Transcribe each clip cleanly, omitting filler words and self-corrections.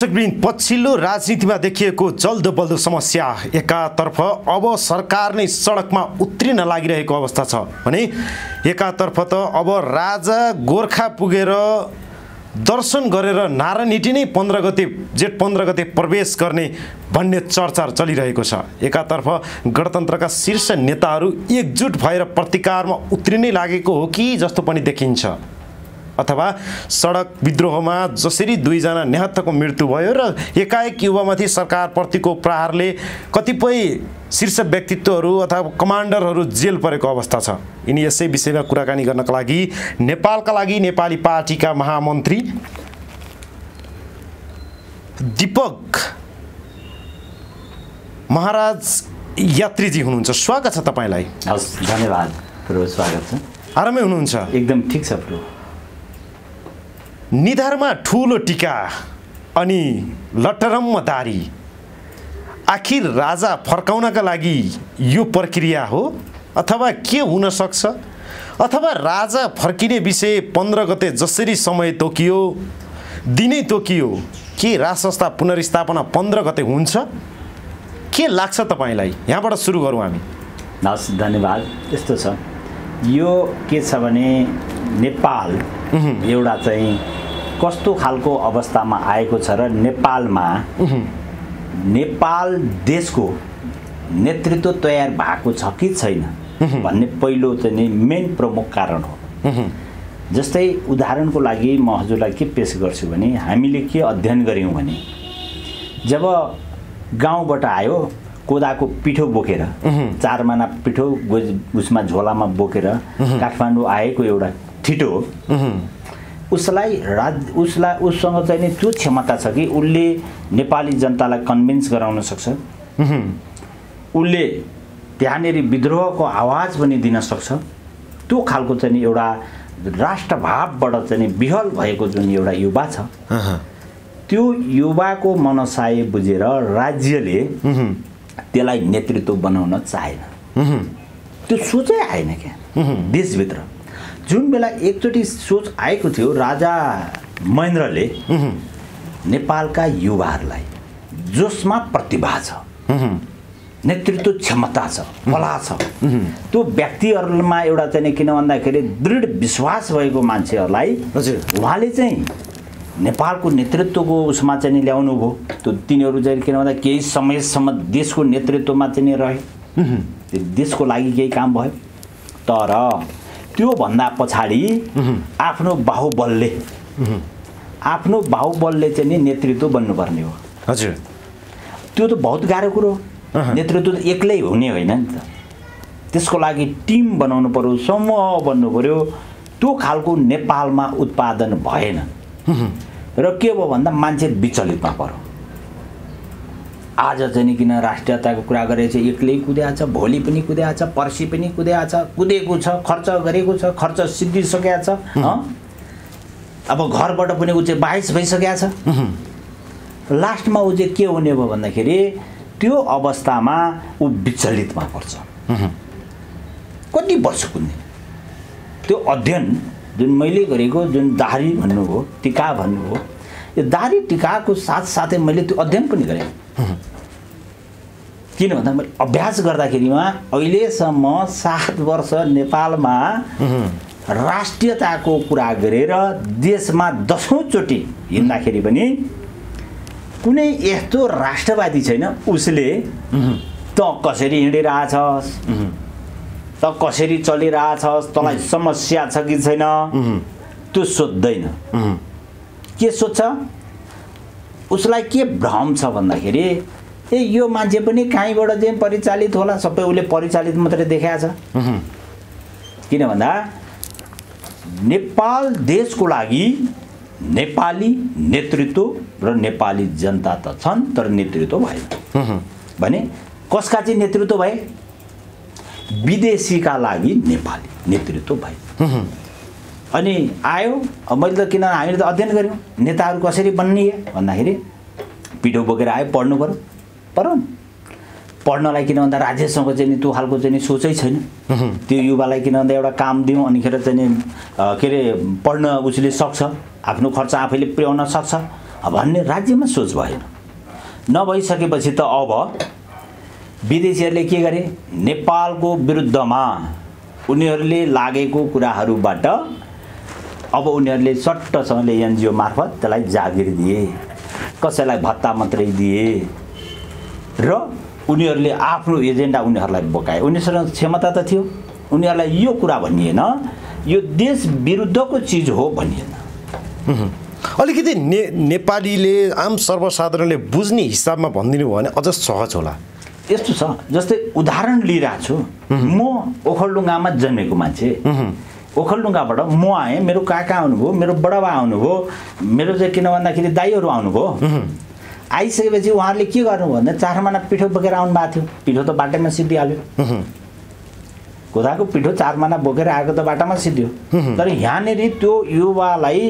पछिल्लो राजनीतिमा देखिएको जल्दो बल्दो समस्या एकातर्फ अब सरकार नै सडकमा उत्रिन लागिरहेको अवस्था छ भने एकातर्फ त अब राजा गोर्खा पुगेर दर्शन गरेर नारायणहिटी नै 15 गते जेठ 15 गते प्रवेश गर्ने भन्ने चर्चा चलिरहेको छ। एकातर्फ गणतन्त्रका शीर्ष नेताहरू एकजुट भएर प्रतिकारमा उत्रिनै लागेको हो कि जस्तो पनि देखिन्छ, अथवा सडक विद्रोहमा जसरी दुईजना निहत्थको मृत्यु भयो र एकाएक युवामाथि सरकारप्रतिको प्रहारले कतिपय शीर्ष व्यक्तित्वहरू अथवा कमान्डरहरू जेल परेको अवस्था छ। यिनी यसै विषयमा कुराकानी गर्नका लागि नेपालका लागि नेपाली पार्टीका महामन्त्री दीपक महाराज यात्रीजी हुनुहुन्छ। स्वागत छ तपाईलाई। हस्, धन्यवाद प्रभु, स्वागत छ। आरामै हुनुहुन्छ? एकदम ठीक छ प्रभु। निधारमा ठुलो टीका अनि लटरम्म दारी, आखिर राजा फर्काउनका लागि यो प्रक्रिया हो अथवा के हुन सक्छ? अथवा राजा फर्किने विषय 15 गते जसरी समय तोकियो, दिनै तोकियो, के राज संस्था पुनर्स्थापना 15 गते हुन्छ? के लाग्छ तपाईलाई? यहाँबाट सुरु गरौँ हामी। हस्, धन्यवाद। यस्तो छ, यो के छ भने नेपाल एउटा चाहिँ कस्तो खालको अवस्थामा आएको छ र नेपालमा नेपाल देशको नेतृत्व तयार भएको छ कि छैन भन्ने पहिलो चाहिँ मेन प्रमुख कारण हो। जस्तै उदाहरणको लागि म हजुरलाई के पेश गर्छु भने हामीले के अध्ययन गऱ्यौँ भने जब गाउँबाट आयो कोदाको पिठो बोकेर 4 माना पिठो उसमा झोलामा बोकेर काठमाडौँ आएको एउटा ठिटो, उससँग चाहिँ नि त्यो क्षमता छ कि उसले नेपाली जनतालाई कन्भिन्स गराउन सक्छ, उसले त्यहाँनेरि विद्रोहको आवाज पनि दिन सक्छ। त्यो खालको चाहिँ नि एउटा राष्ट्रभावबाट चाहिँ नि विहल भएको जुन एउटा युवा छ, त्यो युवाको मनसाय बुझेर राज्यले त्यसलाई नेतृत्व बनाउन चाहेन। त्यो सोचै आएन क्या देशभित्र। जुन बेला एकचोटि सोच आएको थियो, राजा महेन्द्रले नेपालका युवाहरूलाई जसमा प्रतिभा छ, नेतृत्व क्षमता छ, कला छ, त्यो व्यक्तिहरूमा एउटा चाहिँ किन भन्दाखेरि दृढ विश्वास भएको मान्छेहरूलाई उहाँले चाहिँ नेपालको नेतृत्वको उसमा चाहिँ ल्याउनु भयो। त्यो तिनीहरू चाहिँ किन भन्दा केही समयसम्म देशको नेतृत्वमा चाहिँ रहे, त्यो देशको लागि केही काम भयो। तर त्यो भन्दा पछाडि आफ्नो बाहुबलले चाहिँ नि नेतृत्व बन्नुपर्ने हो। हजुर, त्यो त बहुत गाह्रो कुरो हो। नेतृत्व त एक्लै हुने होइन नि त, त्यसको लागि टिम बनाउनु पर्यो, समूह बन्नु पर्यो। त्यो खालको नेपालमा उत्पादन भएन र के भयो भन्दा मान्छे विचलितमा पर्यो। आज चाहिँ किन राष्ट्रियताको कुरा गरेको छ, एक्लै कुदेको छ, भोलि पनि कुदेको छ, पर्सि पनि कुदेको छ, कुदेको छ, खर्च गरेको छ, खर्च सिद्धिसकेको छ। अब घरबाट पनि ऊ चाहिँ 22 भइसकेको छ। लास्टमा ऊ चाहिँ के हुने भयो भन्दाखेरि त्यो अवस्थामा ऊ विचलितमा पर्छ। कति वर्ष कुद्ने त्यो अध्ययन जुन मैले गरेको, जुन दाह्री भन्नुभयो, टीका भन्नुभयो, यो दाह्री टीकाको साथसाथै मैले त्यो अध्ययन पनि गरेँ। किन भन्दा मैले अभ्यास गर्दाखेरिमा अहिलेसम्म 7 वर्ष नेपालमा राष्ट्रियताको कुरा गरेर देशमा 10औं चोटि हिँड्दाखेरि पनि कुनै यस्तो राष्ट्रवादी छैन उसले त कसरी हिँडिरहेछस्, त कसरी चलिरहेछस्, तँलाई समस्या छ कि छैन, त्यो सोध्दैन। के सोध्छ? उसलाई के भ्रम छ भन्दाखेरि यो मान्छे पनि कहीँबाट चाहिँ परिचालित होला, सबै उसले परिचालित मात्रै देखाएको छ। किन भन्दा नेपाल देशको लागि नेपाली नेतृत्व र नेपाली जनता त छन्, तर नेतृत्व भएन भने कसका चाहिँ नेतृत्व भए? विदेशीका लागि नेपाली नेतृत्व भए। अनि आयो, मैले त किन हामीले त अध्ययन गऱ्यौँ नेताहरू कसरी बन्ने भन्दाखेरि पिठो बोकेर आयो, पढ्नु पर्यो पढ्नलाई। किन भन्दा राज्यसँग चाहिँ त्यो खालको चाहिँ सोचै छैन। त्यो युवालाई किन भन्दा एउटा काम दिउँ अनिखेर चाहिँ के अरे पढ्न उसले सक्छ, आफ्नो खर्च आफैले पुर्याउन सक्छ, भन्ने राज्यमा सोच भएन। नभइसकेपछि त अब विदेशीहरूले के गरे, नेपालको विरुद्धमा उनीहरूले लागेको कुराहरूबाट अब उनीहरूले सट्टसँगले एनजिओ मार्फत त्यसलाई जागिर दिए, कसैलाई भत्ता मात्रै दिए र उनीहरूले आफ्नो एजेन्डा उनीहरूलाई बोकाए। उनीसँग क्षमता त थियो, उनीहरूलाई यो कुरा भनिएन यो देश विरुद्धको चिज हो भनिएन। अलिकति नेपालीले आम सर्वसाधारणले बुझ्ने हिसाबमा भनिदिनु भयो भने अझ सहज होला। यस्तो छ, जस्तै उदाहरण लिइरहेको छु, म ओखलढुङ्गामा जन्मेको मान्छे, ओखलढुङ्गाबाट म आएँ, मेरो काका आउनुभयो, मेरो बडाबा आउनुभयो, मेरो चाहिँ किन भन्दाखेरि दाइहरू आउनुभयो। आइसकेपछि उहाँहरूले के गर्नुभयो भन्दा 4 महिना पिठो बोकेर आउनु भएको थियो। पिठो त बाटैमा सिद्धिहाल्यो, कोदाको पिठो 4 महिना बोकेर आएको त बाटामा सिद्धियो। तर यहाँनिर त्यो युवालाई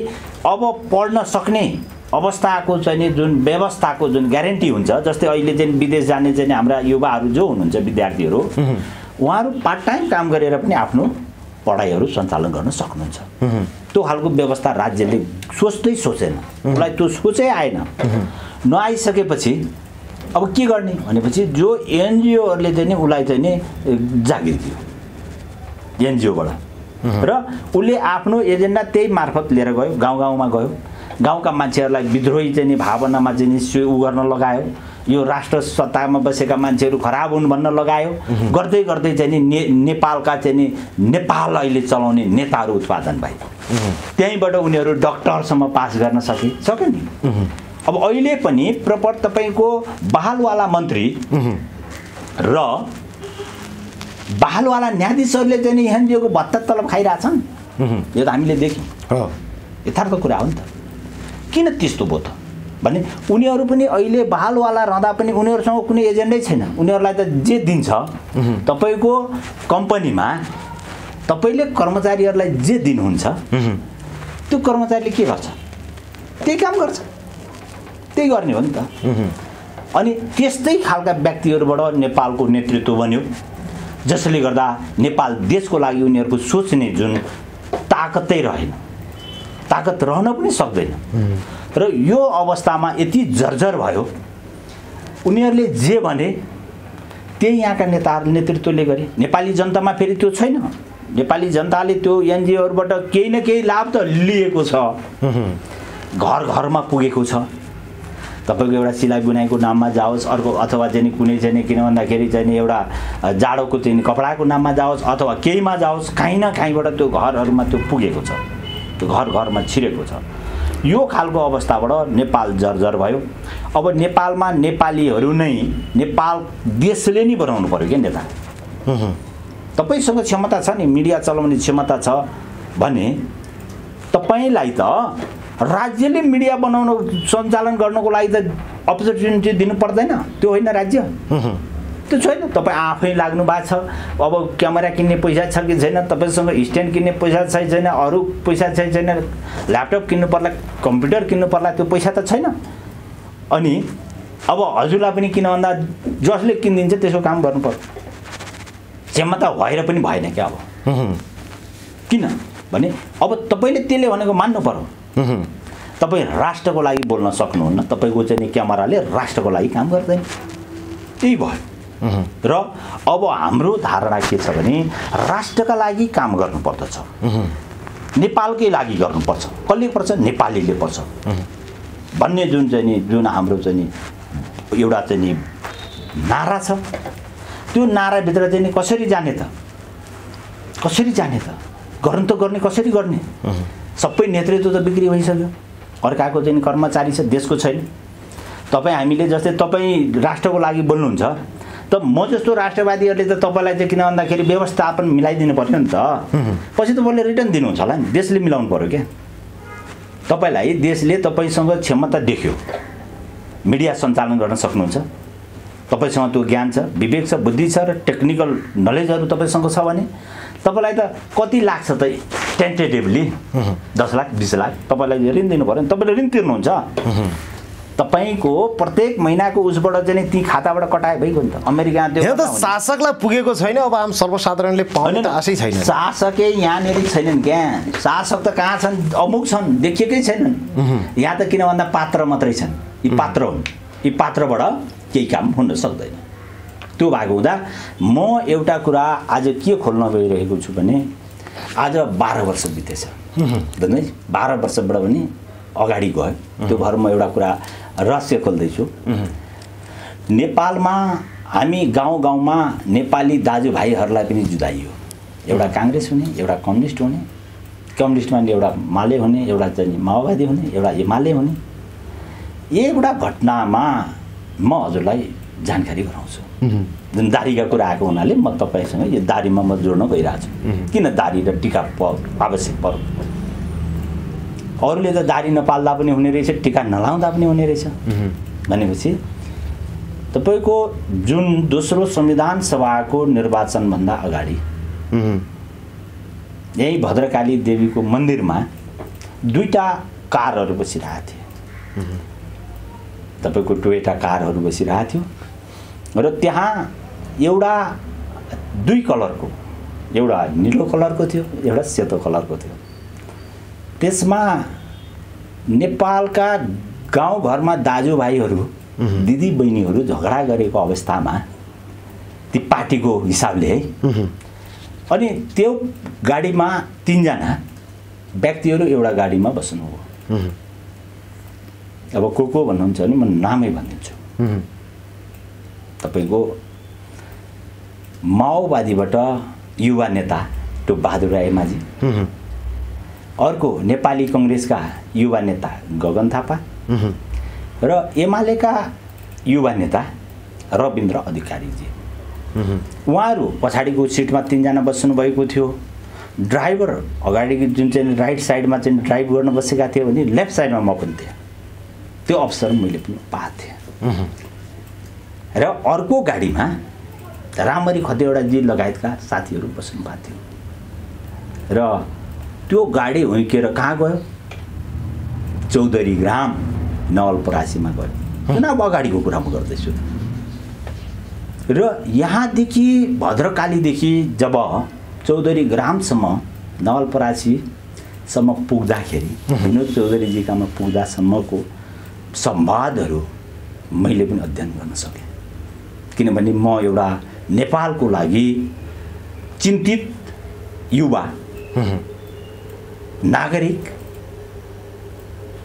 अब पढ्न सक्ने अवस्थाको चाहिँ नि जुन व्यवस्थाको जुन ग्यारेन्टी हुन्छ, जस्तै अहिले चाहिँ विदेश जाने चाहिँ हाम्रा युवाहरू जो हुनुहुन्छ विद्यार्थीहरू, उहाँहरू पार्ट टाइम काम गरेर पनि आफ्नो पढाइहरू सञ्चालन गर्न सक्नुहुन्छ। त्यो खालको व्यवस्था राज्यले सोचेन, उसलाई त्यो सोचै आएन। नआइसकेपछि अब के गर्ने भनेपछि जो एनजिओहरूले चाहिँ नि उसलाई चाहिँ नि जागिर दियो एनजिओबाट, र उसले आफ्नो एजेन्डा त्यही मार्फत लिएर गयो, गाउँ गाउँमा गयो, गाउँका मान्छेहरूलाई विद्रोही चाहिँ नि भावनामा चाहिँ नि उ गर्न लगायो, यो राष्ट्र सत्तामा बसेका मान्छेहरू खराब हुन् भन्न लगायो। गर्दै गर्दै चाहिँ नि नेपालका चाहिँ नि नेपाल अहिले चलाउने नेताहरू उत्पादन भए, त्यहीँबाट उनीहरू डक्टरसम्म पास गर्न सक्यो नि। अब अहिले पनि प्रपर तपाईँको बहालवाला मन्त्री र बहालवाला न्यायाधीशहरूले चाहिँ नि एनजिओको भत्ता तलब खाइरहेछन्, यो त हामीले देख्यौँ, यथार्थ कुरा हो नि त। किन त्यस्तो भयो त भने उनीहरू पनि अहिले बहालवाला रहँदा पनि उनीहरूसँग कुनै एजेन्डै छैन। उनीहरूलाई त जे दिन्छ तपाईँको कम्पनीमा तपाईँले कर्मचारीहरूलाई जे दिनुहुन्छ त्यो कर्मचारीले के गर्छ, त्यही काम गर्छ, त्यही गर्ने हो नि त। अनि त्यस्तै खालका व्यक्तिहरूबाट नेपालको नेतृत्व बन्यो, जसले गर्दा नेपाल देशको लागि उनीहरूको सोच्ने जुन ताकतै रहेन, ताकत रहन पनि सक्दैन। र यो अवस्थामा यति जर्जर भयो, उनीहरूले जे भने त्यही यहाँका नेताहरू नेतृत्वले गरे। नेपाली जनतामा फेरि त्यो छैन, नेपाली जनताले त्यो एनजिओहरूबाट केही न केही लाभ त लिएको छ, घर घरमा पुगेको छ। तपाईँको एउटा सिलाइ बुनाइको नाममा जाओस्, अर्को अथवा चाहिँ कुनै चाहिँ किन भन्दाखेरि चाहिँ एउटा जाडोको चाहिँ कपडाको नाममा जाओस्, अथवा केहीमा जाओस्, काहीँ न काहीँबाट त्यो घरहरूमा त्यो पुगेको छ, त्यो घर घरमा छिरेको छ। यो खालको अवस्थाबाट नेपाल जर्जर भयो। अब नेपालमा नेपालीहरू नै, नेपाल देशले नै बनाउनु पर्यो क्या नेता। तपाईँसँग क्षमता छ नि, मिडिया चलाउने क्षमता छ भने तपाईँलाई त राज्यले मिडिया बनाउन सञ्चालन गर्नको लागि त अपर्च्युनिटी दिनु पर्दैन, त्यो होइन राज्य, त्यो छैन। तपाईँ आफै लाग्नु भएको छ, अब क्यामेरा किन्ने पैसा छ कि छैन, तपाईँसँग स्ट्यान्ड किन्ने पैसा छ कि छैन, अरू पैसा छ कि छैन, ल्यापटप किन्नु पर्ला, कम्प्युटर किन्नु पर्ला, त्यो पैसा त छैन। अनि अब हजुरलाई पनि किन भन्दा जसले किनिदिन्छ त्यसको काम गर्नु पर्छ, क्षमता भएर पनि भएन क्या। अब किन भने अब तपाईँले त्यसले भनेको मान्नु पर्यो। तपाईँ राष्ट्रको लागि बोल्न सक्नुहुन्न, तपाईँको चाहिँ क्यामेराले राष्ट्रको लागि काम गर्दैन, त्यही भयो। र अब हाम्रो धारणा के छ भने राष्ट्रका लागि काम गर्नुपर्दछ, नेपालकै लागि गर्नुपर्छ। कसले पर्छ? नेपालीले पर्छ भन्ने जुन हाम्रो चाहिँ एउटा चाहिँ नारा छ, त्यो नाराभित्र चाहिँ कसरी जाने त, कसरी जाने त, गर्नु त गर्ने कसरी गर्ने? सबै नेतृत्व त बिक्री भइसक्यो, अर्काको चाहिँ कर्मचारी छ, देशको छैन। तपाईँ हामीले जस्तै तपाईँ राष्ट्रको लागि बोल्नुहुन्छ त, म जस्तो राष्ट्रवादीहरूले त तपाईँलाई चाहिँ किन भन्दाखेरि व्यवस्थापन मिलाइदिनु पर्यो नि त, पछि तपाईँले रिटर्न दिनुहुन्छ होला नि, देशले मिलाउनु पर्यो क्या। तपाईँलाई देशले तपाईँसँग क्षमता देख्यो, मिडिया सञ्चालन गर्न सक्नुहुन्छ, तपाईँसँग त्यो ज्ञान छ, विवेक छ, बुद्धि छ र टेक्निकल नलेजहरू तपाईँसँग छ भने तपाईँलाई त कति लाग्छ त टेन्टेटिभली 10 लाख 20 लाख तपाईँलाई ऋण दिनु पर्यो नि, तपाईँले ऋण तिर्नुहुन्छ। तपाईको प्रत्येक महिनाको उसबाट चाहिँ ती खाताबाट कटाए भइगयो नि त। अमेरिका त्यो त शासकलाई पुगेको छैन, अब आम सर्वसाधारणले पाउने त आशै छैन। शासकै यहाँनिर छैनन् क्या, शासक त कहाँ छन्, अमुक छन्, देखिएकै छैनन् यहाँ त। किन भन्दा पात्र मात्रै छन्, यी पात्र हुन्, यी पात्रबाट केही काम हुन सक्दैन। त्यो भएको हुँदा म एउटा कुरा आज के खोल्न गइरहेको छु भने आज 12 वर्ष बितेछ भन्दै, 12 वर्षबाट पनि अगाडि गयो। त्यो भएर म एउटा कुरा रहस्य खोल्दैछु। नेपालमा हामी गाउँ गाउँमा नेपाली दाजुभाइहरूलाई पनि जुदाइयो। एउटा काङ्ग्रेस हुने, एउटा कम्युनिस्ट हुने, कम्युनिस्टमा एउटा माले हुने, एउटा चाहिँ माओवादी हुने, एउटा एमाले हुने। एउटा घटनामा म हजुरलाई जानकारी गराउँछु। जुन दारीका कुरा आएको हुनाले म तपाईँसँग यो दारीमा म जोड्न गइरहेको छु। किन दारी र टिका आवश्यक पर्यो? अरूले त दारी नपाल्दा पनि हुने रहेछ, टिका नलाउँदा पनि हुने रहेछ भनेपछि तपाईँको जुन दोस्रो संविधान सभाको निर्वाचनभन्दा अगाडि यही भद्रकाली देवीको मन्दिरमा 2टा कारहरू बसिरहेको थिए। तपाईँको टोयोटा कारहरू बसिरहेको थियो र त्यहाँ एउटा 2 कलरको, एउटा निलो कलरको थियो, एउटा सेतो कलरको थियो। त्यसमा नेपालका गाउँघरमा दाजुभाइहरू दिदी बहिनीहरू झगडा गरेको अवस्थामा ती पार्टीको हिसाबले है, अनि त्यो गाडीमा 3 जना व्यक्तिहरू एउटा गाडीमा बस्नुभयो। अब को भन्नुहुन्छ भने म नामै भनिदिन्छु। तपाईँको माओवादीबाट युवा नेता टो बहादुर राई माझी, अर्को नेपाली कङ्ग्रेसका युवा नेता गगन थापा र एमालेका युवा नेता रविन्द्र अधिकारीजी। उहाँहरू पछाडिको सिटमा 3 जना बस्नु भएको थियो। ड्राइभर अगाडिको जुन चाहिँ राइट साइडमा चाहिँ ड्राइभ गर्न बसेका थियो भने लेफ्ट साइडमा म पनि थिएँ। त्यो अवसर मैले पनि पाएको थिएँ। र अर्को गाडीमा रामरी खतिवडाजी लगायतका साथीहरू बस्नु भएको थियो र त्यो गाडी हुर्केर कहाँ गयो? चौधरी ग्राम नवलपरासीमा गयो। चुनाव अगाडिको कुरा म गर्दैछु। र यहाँदेखि भद्रकालीदेखि जब चौधरी ग्रामसम्म नवलपरासीसम्म पुग्दाखेरि विनोद चौधरीजीकामा पुग्दासम्मको संवादहरू मैले पनि अध्ययन गर्न सकेँ। किनभने म एउटा नेपालको लागि चिन्तित युवा नागरिक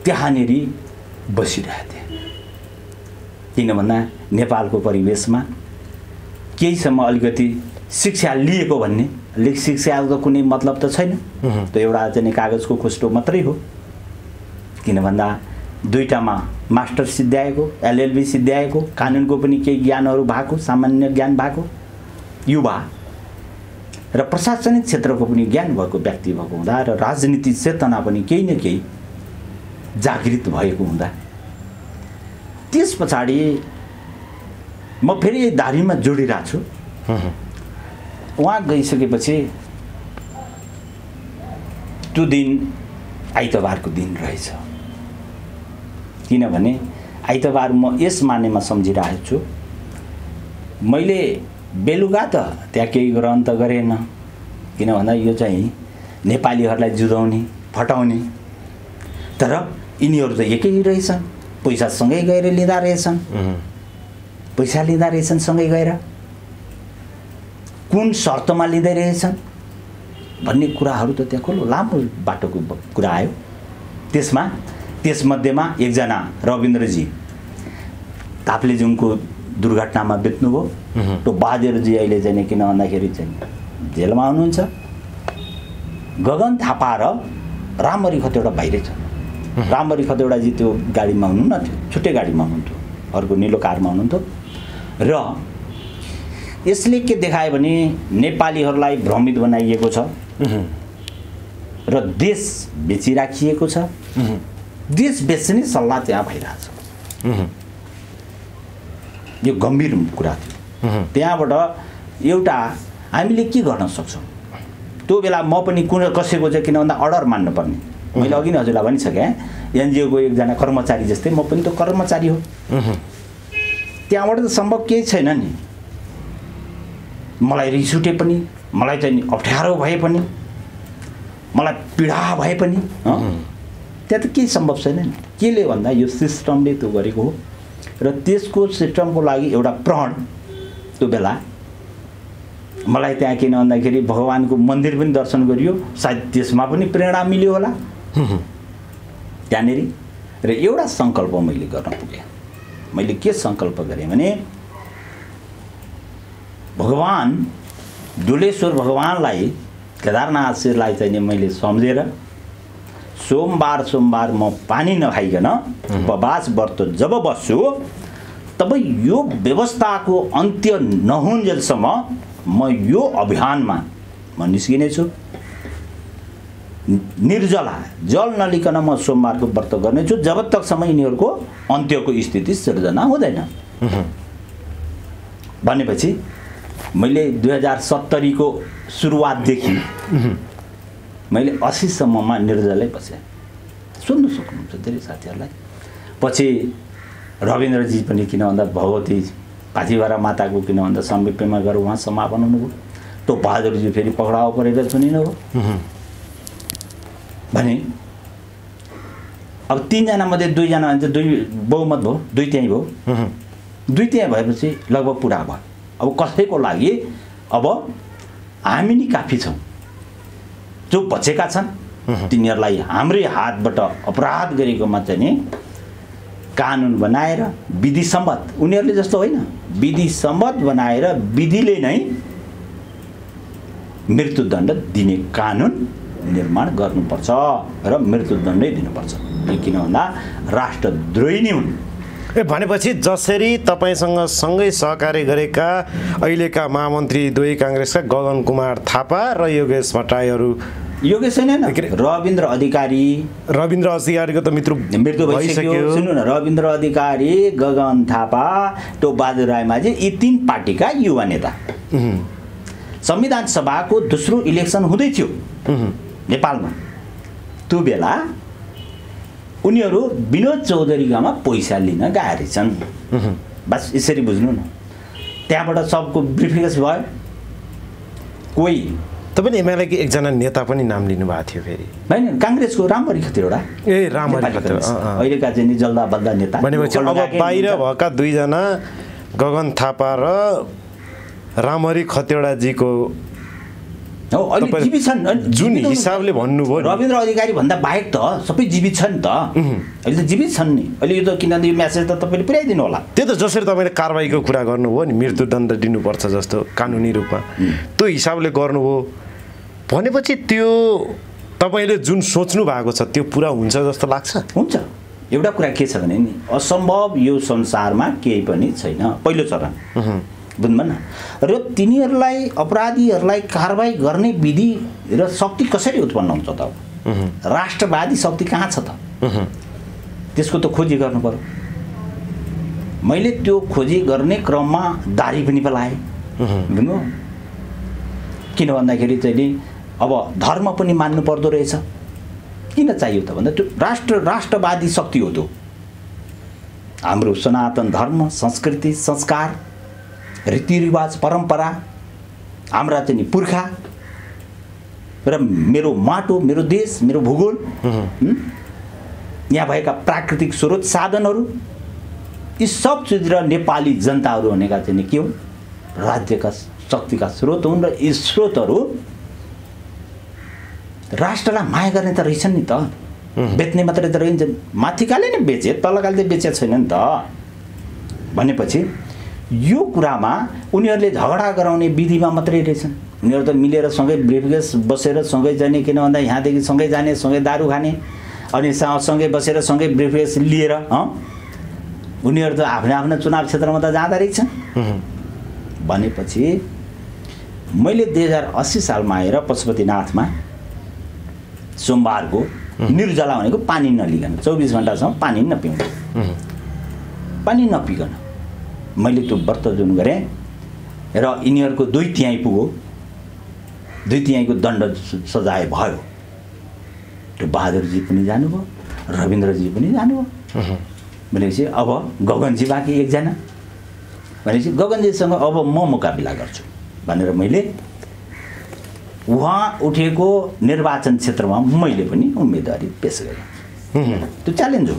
त्यहाँनिर बसिरहेको थिएँ। किन भन्दा नेपालको परिवेशमा केहीसम्म अलिकति शिक्षा लिएको भन्ने, शिक्षाको कुनै मतलब त छैन, त्यो एउटा चाहिँ कागजको खोस्टो मात्रै हो। किन भन्दा 2टामा मास्टर सिद्ध्याएको, LLB सिद्ध्याएको, कानुनको पनि केही ज्ञानहरू भएको, सामान्य ज्ञान भएको युवा र प्रशासनिक क्षेत्रको पनि ज्ञान भएको व्यक्ति भएको हुँदा र राजनीतिक चेतना पनि केही न केही जागृत भएको हुँदा त्यस पछाडि म फेरि दारीमा जोडिरहेको छु। उहाँ गइसकेपछि त्यो दिन आइतबारको दिन रहेछ। किनभने आइतबार म यस मानेमा सम्झिरहेको छु, मैले बेलुका त त्यहाँ केही ग्रहण त गरेन। किन भन्दा यो चाहिँ नेपालीहरूलाई जुदाउने, फटाउने, तर यिनीहरू त एकै रहेछन्, पैसा सँगै गएर लिँदा रहेछन्, पैसा लिँदा रहेछन् सँगै गएर, कुन शर्तमा लिँदै रहेछन् भन्ने कुराहरू त त्यहाँ खोलो लामो बाटोको कुरा आयो। त्यसमध्येमा एकजना रविन्द्रजी ताप्लेजुङको दुर्घटनामा बित्नुभयो। त्यो बहादुरजी अहिले चाहिँ किन भन्दाखेरि चाहिँ जेलमा हुनुहुन्छ। गगन थापा र रामरी खतिवडा बाहिरै छ। रामरी खतिवडाजी त्यो गाडीमा हुनुहुन्न थियो, छुट्टै गाडीमा हुनुहुन्थ्यो, अर्को निलो कारमा हुनुहुन्थ्यो। र यसले के देखायो भने नेपालीहरूलाई भ्रमित बनाइएको छ र देश बेचिराखिएको छ। देश बेच्ने सल्लाह त्यहाँ भइरहेछ। यो गम्भीर कुरा थियो। त्यहाँबाट एउटा हामीले के गर्न सक्छौँ? त्यो बेला म पनि कसैको चाहिँ किन भन्दा अर्डर मान्नुपर्ने, मैले अघि नै हजुरलाई भनिसकेँ एनजिओको एकजना कर्मचारी जस्तै म पनि त कर्मचारी हो। त्यहाँबाट त सम्भव केही छैन नि। मलाई रिस उठे पनि, मलाई चाहिँ अप्ठ्यारो भए पनि, मलाई पीडा भए पनि त्यहाँ त केही सम्भव छैन नि। केले भन्दा यो सिस्टमले त्यो गरेको हो र त्यसको सिस्टमको लागि एउटा प्रण त्यो बेला मलाई त्यहाँ किन भन्दाखेरि भगवानको मन्दिर पनि दर्शन गरियो, सायद त्यसमा पनि प्रेरणा मिल्यो होला त्यहाँनिर। र एउटा सङ्कल्प मैले गर्न पुगेँ। मैले के सङ्कल्प गरेँ भने भगवान डुलेश्वर भगवानलाई, केदारनाथ शिवलाई चाहिँ मैले सम्झेर सोमबार म पानी नखाइकन उपवास व्रत जब बस्छु तब यो व्यवस्थाको अन्त्य नहुन्जेलसम्म म यो अभियानमा म निस्किनेछु। निर्जला जल नलिकन म सोमबारको व्रत गर्नेछु जब तकसम्म यिनीहरूको अन्त्यको स्थिति सिर्जना हुँदैन। भनेपछि मैले 2070 को सुरुवातदेखि मैले 80 सम्ममा निर्जलै बसेँ। सुन्नु सक्नुहुन्छ धेरै साथीहरूलाई। पछि रविन्द्रजी पनि किन भन्दा भगवती पाथिभरा माताको किन भन्दा समीपमा गएर उहाँ समापन हुनुभयो। तो बहादुरजी फेरि पक्राउ परेर चुनिनुभयो। भने अब 3 जना मध्ये 2 जना भने चाहिँ 2 बहुमत भयो, 2 त्यहीँ भयो। 2 त्यहाँ भएपछि लगभग पुरा भयो। अब कसैको लागि अब हामी नि काफी छौँ। जो बचेका छन् तिनीहरूलाई हाम्रै हातबाट अपराध गरेकोमा चाहिँ नि कानुन बनाएर विधि सम्मत, उनीहरूले जस्तो होइन, विधि सम्मत बनाएर विधिले नै मृत्युदण्ड दिने कानुन निर्माण गर्नुपर्छ र मृत्युदण्डै दिनुपर्छ। किन भन्दा राष्ट्रद्रोही नै हुन्। भनेपछि जसरी तपाईँसँग सँगै सहकार्य गरेका अहिलेका महामन्त्री दुवै काङ्ग्रेसका गगन कुमार थापा र योगेश भट्टराईहरू, योगेश छैन, रविन्द्र अधिकारीको त मृत्यु भइसक्यो। सुन्नु न, रविन्द्र अधिकारी, गगन थापा, तो बहादुर रायमाझी, यी 3 पार्टीका युवा नेता। संविधान सभाको दोस्रो इलेक्सन हुँदै थियो नेपालमा। त्यो बेला उनीहरू विनोद चौधरीगामा पैसा लिन गए रहेछन्। बस यसरी बुझ्नु न। त्यहाँबाट सबको ब्रिफिकेस भयो। कोही तपाईले एमएलएकी एकजना नेता पनि नाम लिनु भएको थियो फेरि, हैन? काङ्ग्रेसको रामहरि खतिवडा। रामहरि खतिवडा अहिलेका चाहिँ नि जल्दा बल्दा नेता। भनेपछि अब बाहिर भएका 2 जना गगन थापा र रामहरि खतिवडाजीको अहिले जीवित छन्। जुन हिसाबले भन्नुभयो रविन्द्र अधिकारी भन्दा बाहेक त सबै जीवित छन् त। अहिले त जीवित छन् नि। अहिले यो त किनभने यो मेसेज त तपाईँले पुर्याइदिनु होला। त्यो त जसरी तपाईँले कारबाहीको कुरा गर्नुभयो नि, मृत्युदण्ड दिनुपर्छ जस्तो कानुनी रूपमा, त्यो हिसाबले गर्नुभयो भनेपछि त्यो तपाईँले जुन सोच्नु भएको छ त्यो पुरा हुन्छ जस्तो लाग्छ? हुन्छ। एउटा कुरा के छ भने नि, असम्भव यो संसारमा केही पनि छैन। पहिलो चरण बुझ्नुभएन? र तिनीहरूलाई अपराधीहरूलाई कारबाही गर्ने विधि र शक्ति कसरी उत्पन्न हुन्छ त? राष्ट्रवादी शक्ति कहाँ छ त? त्यसको त खोजी गर्नु पर्यो। मैले त्यो खोजी गर्ने क्रममा दारी पनि पलाएँ। बुझ्नु? किन भन्दाखेरि चाहिँ नि अब धर्म पनि मान्नु पर्दो रहेछ। किन चाहियो त भन्दा त्यो राष्ट्रवादी शक्ति हो। त्यो हाम्रो सनातन धर्म, संस्कृति, संस्कार, रीतिरिवाज, परम्परा, हाम्रा चाहिँ नि पुर्खा र मेरो माटो, मेरो देश, मेरो भूगोल, यहाँ भएका प्राकृतिक स्रोत साधनहरू, यी सब चिज र नेपाली जनताहरू भनेका चाहिँ नि के हुन्? राज्यका शक्तिका स्रोत हुन्। र यी स्रोतहरू राष्ट्रलाई माया गर्ने त रहेछन् नि त। बेच्ने मात्रै त रहन्छन्। माथिकाले नै बेचे, तलकाले त बेचेको छैन नि त। भनेपछि यो कुरामा उनीहरूले झगडा गराउने विधिमा मात्रै रहेछन्। उनीहरू त मिलेर सँगै ब्रिफकेस बसेर सँगै जाने, किन भन्दा यहाँदेखि सँगै जाने, सँगै दारू खाने, अनि सँगै बसेर सँगै ब्रिफकेस लिएर उनीहरू त आफ्नो आफ्नो चुनाव क्षेत्रमा त जाँदा रहेछन्। भनेपछि मैले 2080 सालमा आएर पशुपतिनाथमा सोमबारको निर्जला भनेको पानी नलिकन 24 घण्टासम्म पानी नपिउनु, पानी नपिकन मैले त्यो व्रत जुन गरेँ र यिनीहरूको 2/3 पुग्यो। 2/3 दण्ड सजाय भयो। बहादुरजी पनि जानुभयो, रविन्द्रजी पनि जानुभयो। भनेपछि अब गगनजी बाँकी एकजना। भनेपछि गगनजीसँग अब म मुकाबिला गर्छु भनेर मैले उहाँ उठेको निर्वाचन क्षेत्रमा मैले पनि उम्मेदवारी पेश गरेँ। त्यो च्यालेन्ज हो।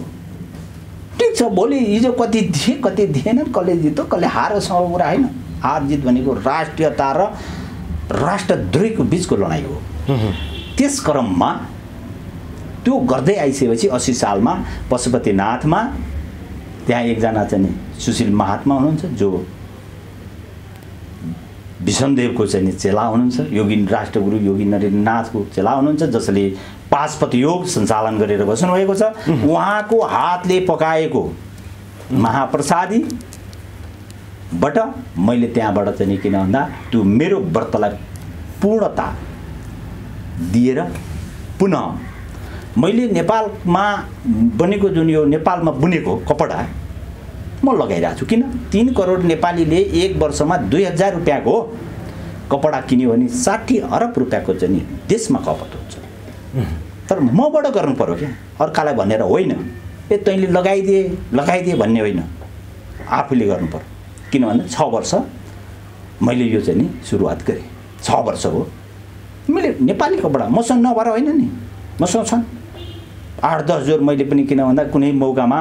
ठिक छ, भोलि हिजो कति दिए कति दिएन, कसले जित्यो कसले हारोसँग कुरा होइन। हार जित भनेको राष्ट्रियता र राष्ट्रद्रोहीको बिचको लडाइँ हो। त्यस क्रममा त्यो गर्दै आइसकेपछि 80 सालमा पशुपतिनाथमा त्यहाँ एकजना चाहिँ सुशील महात्मा हुनुहुन्छ, जो विष्णुदेवको चाहिँ चेला हुनुहुन्छ, योगी राष्ट्रगुरु योगी नरेन्द्रनाथको चेला हुनुहुन्छ, जसले पाशुपत योग सञ्चालन गरेर बस्नुभएको छ। उहाँको हातले पकाएको महाप्रसादीबाट मैले त्यहाँबाट चाहिँ किन भन्दा त्यो मेरो व्रतलाई पूर्णता दिएर पुनः मैले नेपालमा बनेको जुन यो नेपालमा बुनेको कपडा म लगाइरहेको छु। किन 3 करोड नेपालीले एक वर्षमा 2000 रुपियाँको कपडा किन्यो भने 60 अरब रुपियाँको चाहिँ देशमा खपत हुन्छ। तर मबाट गर्नु पर्यो क्या, अर्कालाई भनेर होइन। ए तैँले लगाइदिए भन्ने होइन, आफूले गर्नु पर्यो। किन भन्दा 6 वर्ष मैले यो चाहिँ नि सुरुवात गरेँ। 6 वर्ष हो मैले नेपाली कपडा मसँग नभएर होइन नि, मसँग छन् 8-10 जोर। मैले पनि किन भन्दा कुनै मौकामा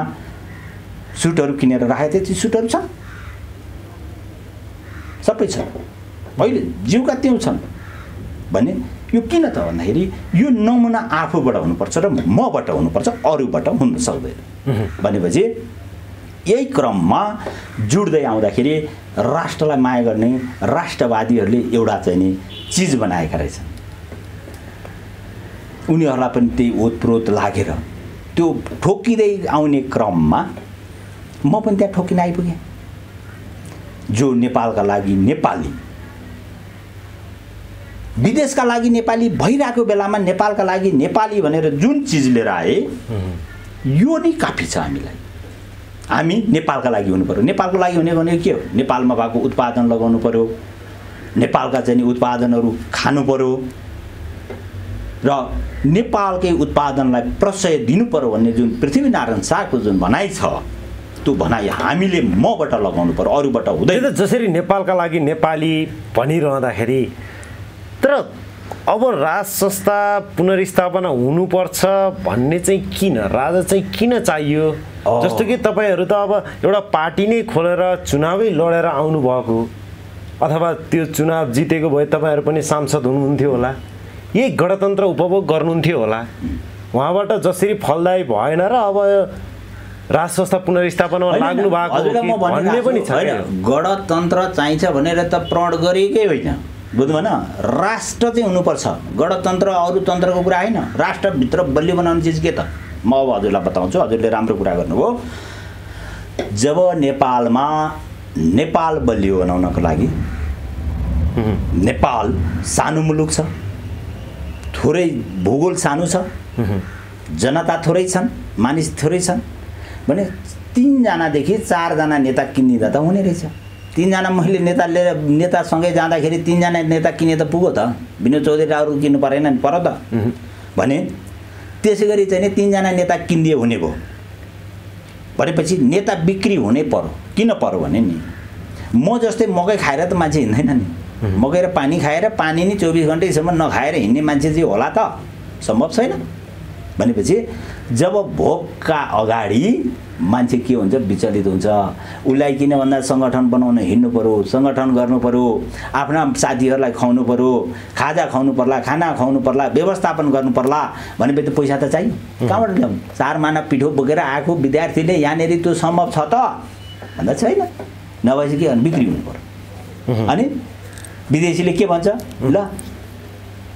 सुटहरू किनेर राखेको थिएँ, ती सुटहरू छन्, सबै छ, अहिले जिउका त्यो छन्। भने यो किन त भन्दाखेरि यो नमुना आफूबाट हुनुपर्छ र मबाट हुनुपर्छ, अरूबाट हुन सक्दैन। भनेपछि यही क्रममा जुड्दै आउँदाखेरि राष्ट्रलाई माया गर्ने राष्ट्रवादीहरूले एउटा चाहिँ नि चिज बनाएका रहेछन्। उनीहरूलाई पनि त्यही ओतप्रोत लागेर त्यो ठोकिँदै आउने क्रममा म पनि त्यहाँ ठोकिन आइपुगेँ। जो नेपालका लागि नेपाली, विदेशका लागि नेपाली भइरहेको बेलामा नेपालका लागि नेपाली भनेर जुन चिज लिएर आए, यो नै काफी छ हामीलाई। हामी नेपालका लागि हुनु पर्यो। नेपालको लागि हुने भनेको के हो? नेपालमा भएको उत्पादन लगाउनु पर्यो, नेपालका चाहिँ उत्पादनहरू खानु पर्यो र नेपालकै उत्पादनलाई प्रशय दिनु पर्यो भन्ने जुन पृथ्वीनारायण शाहको जुन भनाइ छ, त्यो भनाइ हामीले मबाट लगाउनु पर्यो, अरूबाट हुँदैन। जसरी नेपालका लागि नेपाली भनिरहँदाखेरि तर अब राज संस्था पुनर्स्थापना हुनुपर्छ भन्ने चाहिँ किन, राजा चाहिँ किन चाहियो? जस्तो कि तपाईँहरू त अब एउटा पार्टी नै खोलेर चुनावै लडेर आउनुभएको, अथवा त्यो चुनाव जितेको भए तपाईँहरू पनि सांसद हुनुहुन्थ्यो होला, यही गणतन्त्र उपभोग गर्नुहुन्थ्यो होला। उहाँबाट जसरी फलदायी भएन र अब राज संस्था पुनर्स्थापनामा लाग्नु भएको भन्ने पनि छ। गणतन्त्र चाहिन्छ भनेर त प्रण गरेकै होइन, बुझ्नु भएन? राष्ट्र चाहिँ हुनुपर्छ। गणतन्त्र अरू तन्त्रको कुरा होइन, राष्ट्रभित्र बलियो बनाउने चिज के त? म अब हजुरलाई बताउँछु, हजुरले राम्रो कुरा गर्नुभयो। जब नेपालमा नेपाल बलियो बनाउनको लागि, नेपाल सानो मुलुक छ, थोरै भूगोल सानो छ, जनता थोरै छन्, मानिस थोरै छन् भने 3 जनादेखि 4 जना नेता किनिँदा त हुने रहेछ। 3 जना मैले नेतासँगै जाँदाखेरि 3 जना नेता किने त पुग्यो त, विनोद चौधरी अरू किन्नु परेन नि, पर त भने त्यसै गरी चाहिँ 3 जना नेता किनिदिए हुने भयो। भनेपछि नेता बिक्री हुनै पर्यो। किन पर्यो भने नि म जस्तै मकै खाएर त मान्छे हिँड्दैन नि, मकै र पानी खाएर, पानी नि 24 घन्टैसम्म नखाएर हिँड्ने मान्छे चाहिँ होला त? सम्भव छैन। भनेपछि जब भोकका अगाडि मान्छे के हुन्छ, विचलित हुन्छ। उसलाई किन भन्दा सङ्गठन बनाउन हिँड्नु पर्यो, सङ्गठन गर्नु पर्यो, आफ्ना साथीहरूलाई खुवाउनु पर्यो, खाजा खुवाउनु पर्ला, खाना खुवाउनु पर्ला, व्यवस्थापन गर्नु पर्ला। भनेपछि त पैसा त चाहियो, कहाँबाट ल्याउनु? 4 माना पिठो बोकेर आएको विद्यार्थीले यहाँनिर त्यो सम्भव छ त भन्दा छैन। नभएपछि के बिक्री हुनु पर्यो। अनि विदेशीले के भन्छ, ल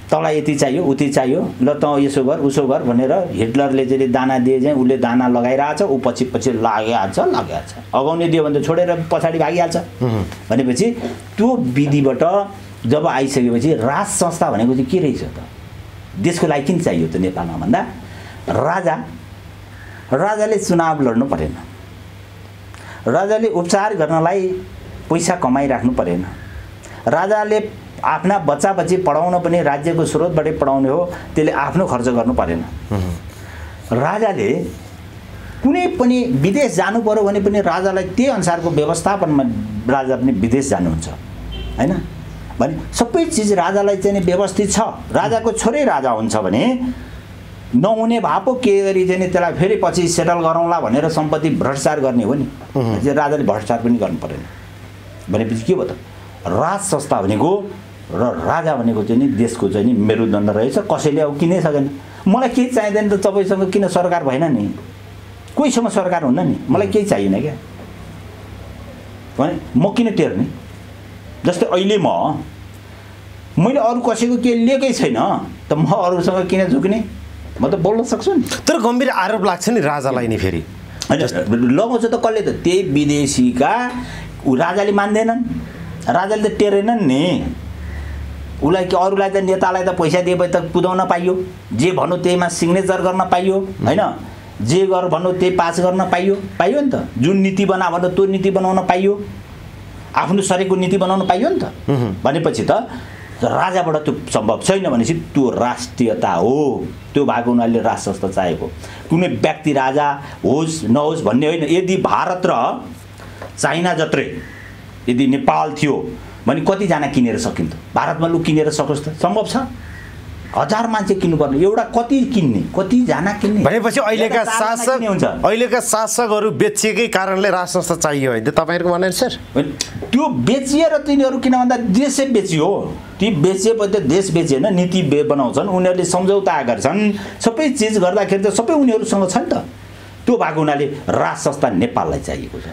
तँलाई यति चाहियो उति चाहियो, ल तँ यसो गर उसो गर भनेर हिटलरले चाहिँ दाना दिए चाहिँ उसले दाना लगाइरहेछ, ऊ पछि पछि लागिहाल्छ। अगाउने दियो भने त छोडेर पछाडि भागिहाल्छ। भनेपछि त्यो विधिबाट जब आइसकेपछि राज संस्था भनेको चाहिँ के रहेछ त? देशको लागि किन चाहियो त नेपालमा भन्दा राजाले चुनाव लड्नु परेन, राजाले उपचार गर्नलाई पैसा कमाइराख्नु परेन, राजाले आफ्ना बच्चा बच्ची पढाउन पनि राज्यको स्रोतबाटै पढाउने हो, त्यसले आफ्नो खर्च गर्नु परेन। राजाले कुनै पनि विदेश जानु पर्यो भने पनि राजालाई त्यही अनुसारको व्यवस्थापनमा राजा पनि विदेश जानुहुन्छ हैन। भने सबै चिज राजालाई चाहिँ व्यवस्थित छ। राजाको छोरै राजा हुन्छ भने नहुने भए पो के गरी चाहिँ त्यसलाई फेरि पछि सेटल गरौँला भनेर सम्पत्ति भ्रष्टाचार गर्ने हो नि। राजाले भ्रष्टाचार पनि गर्नु परेन भनेपछि के भयो त? राज संस्था भनेको र राजा भनेको चाहिँ नि देशको चाहिँ नि मेरुदण्ड रहेछ। कसैले अब किनै सकेन। मलाई केही चाहिँदैन त तपाईँसँग किन सरकार भएन नि? कोहीसँग सरकार हुन्न नि, मलाई केही चाहिएन क्या भने म किन टेर्ने? जस्तै अहिले मैले अरू कसैको के लिएकै छैन त म अरूसँग किन झुक्ने? म त बोल्न सक्छु नि। तर गम्भीर आरोप लाग्छ नि राजालाई नि फेरि। लगाउँछ त कसले त? त्यही विदेशीका राजाले मान्दैनन्, राजाले त टेरेनन् नि। उसलाई के अरूलाई त नेतालाई त पैसा दिएपछि त कुदाउन पाइयो, जे भन्नु त्यहीमा सिग्नेचर गर्न पाइयो हैन, जे गर भन्नु त्यही पास गर्न पाइयो नि त। जुन नीति बना भन्नु त्यो नीति बनाउन पाइयो, आफ्नो शरीरको नीति बनाउन पाइयो नि त। भनेपछि त राजाबाट त्यो सम्भव छैन भनेपछि त्यो राष्ट्रियता हो। त्यो भएको उनीहरूले राज संस्था चाहेको। कुनै व्यक्ति राजा होस् नहोस् भन्ने होइन। यदि भारत र चाइना जत्रै यदि नेपाल थियो भने कतिजना किनेर सकिन्थ्यो? भारतमा लु किनेर सकोस् त? सम्भव छ? 1000 मान्छे किन्नुपर्ने, एउटा कति किन्ने, कतिजना किन्ने? भनेपछि अहिलेका शासकहरू बेचिएकै कारणले राज संस्था चाहियो होइन तपाईँहरूको भनाइ सर? त्यो बेचिएर तिनीहरू किन भन्दा देशै बेचियो। ती बेचिएपछि त देश बेचेन, नीति बनाउँछन्, उनीहरूले सम्झौता गर्छन्, सबै चिज गर्दाखेरि त सबै उनीहरूसँग छ नि त। त्यो भएको हुनाले राज संस्था नेपाललाई चाहिएको छ।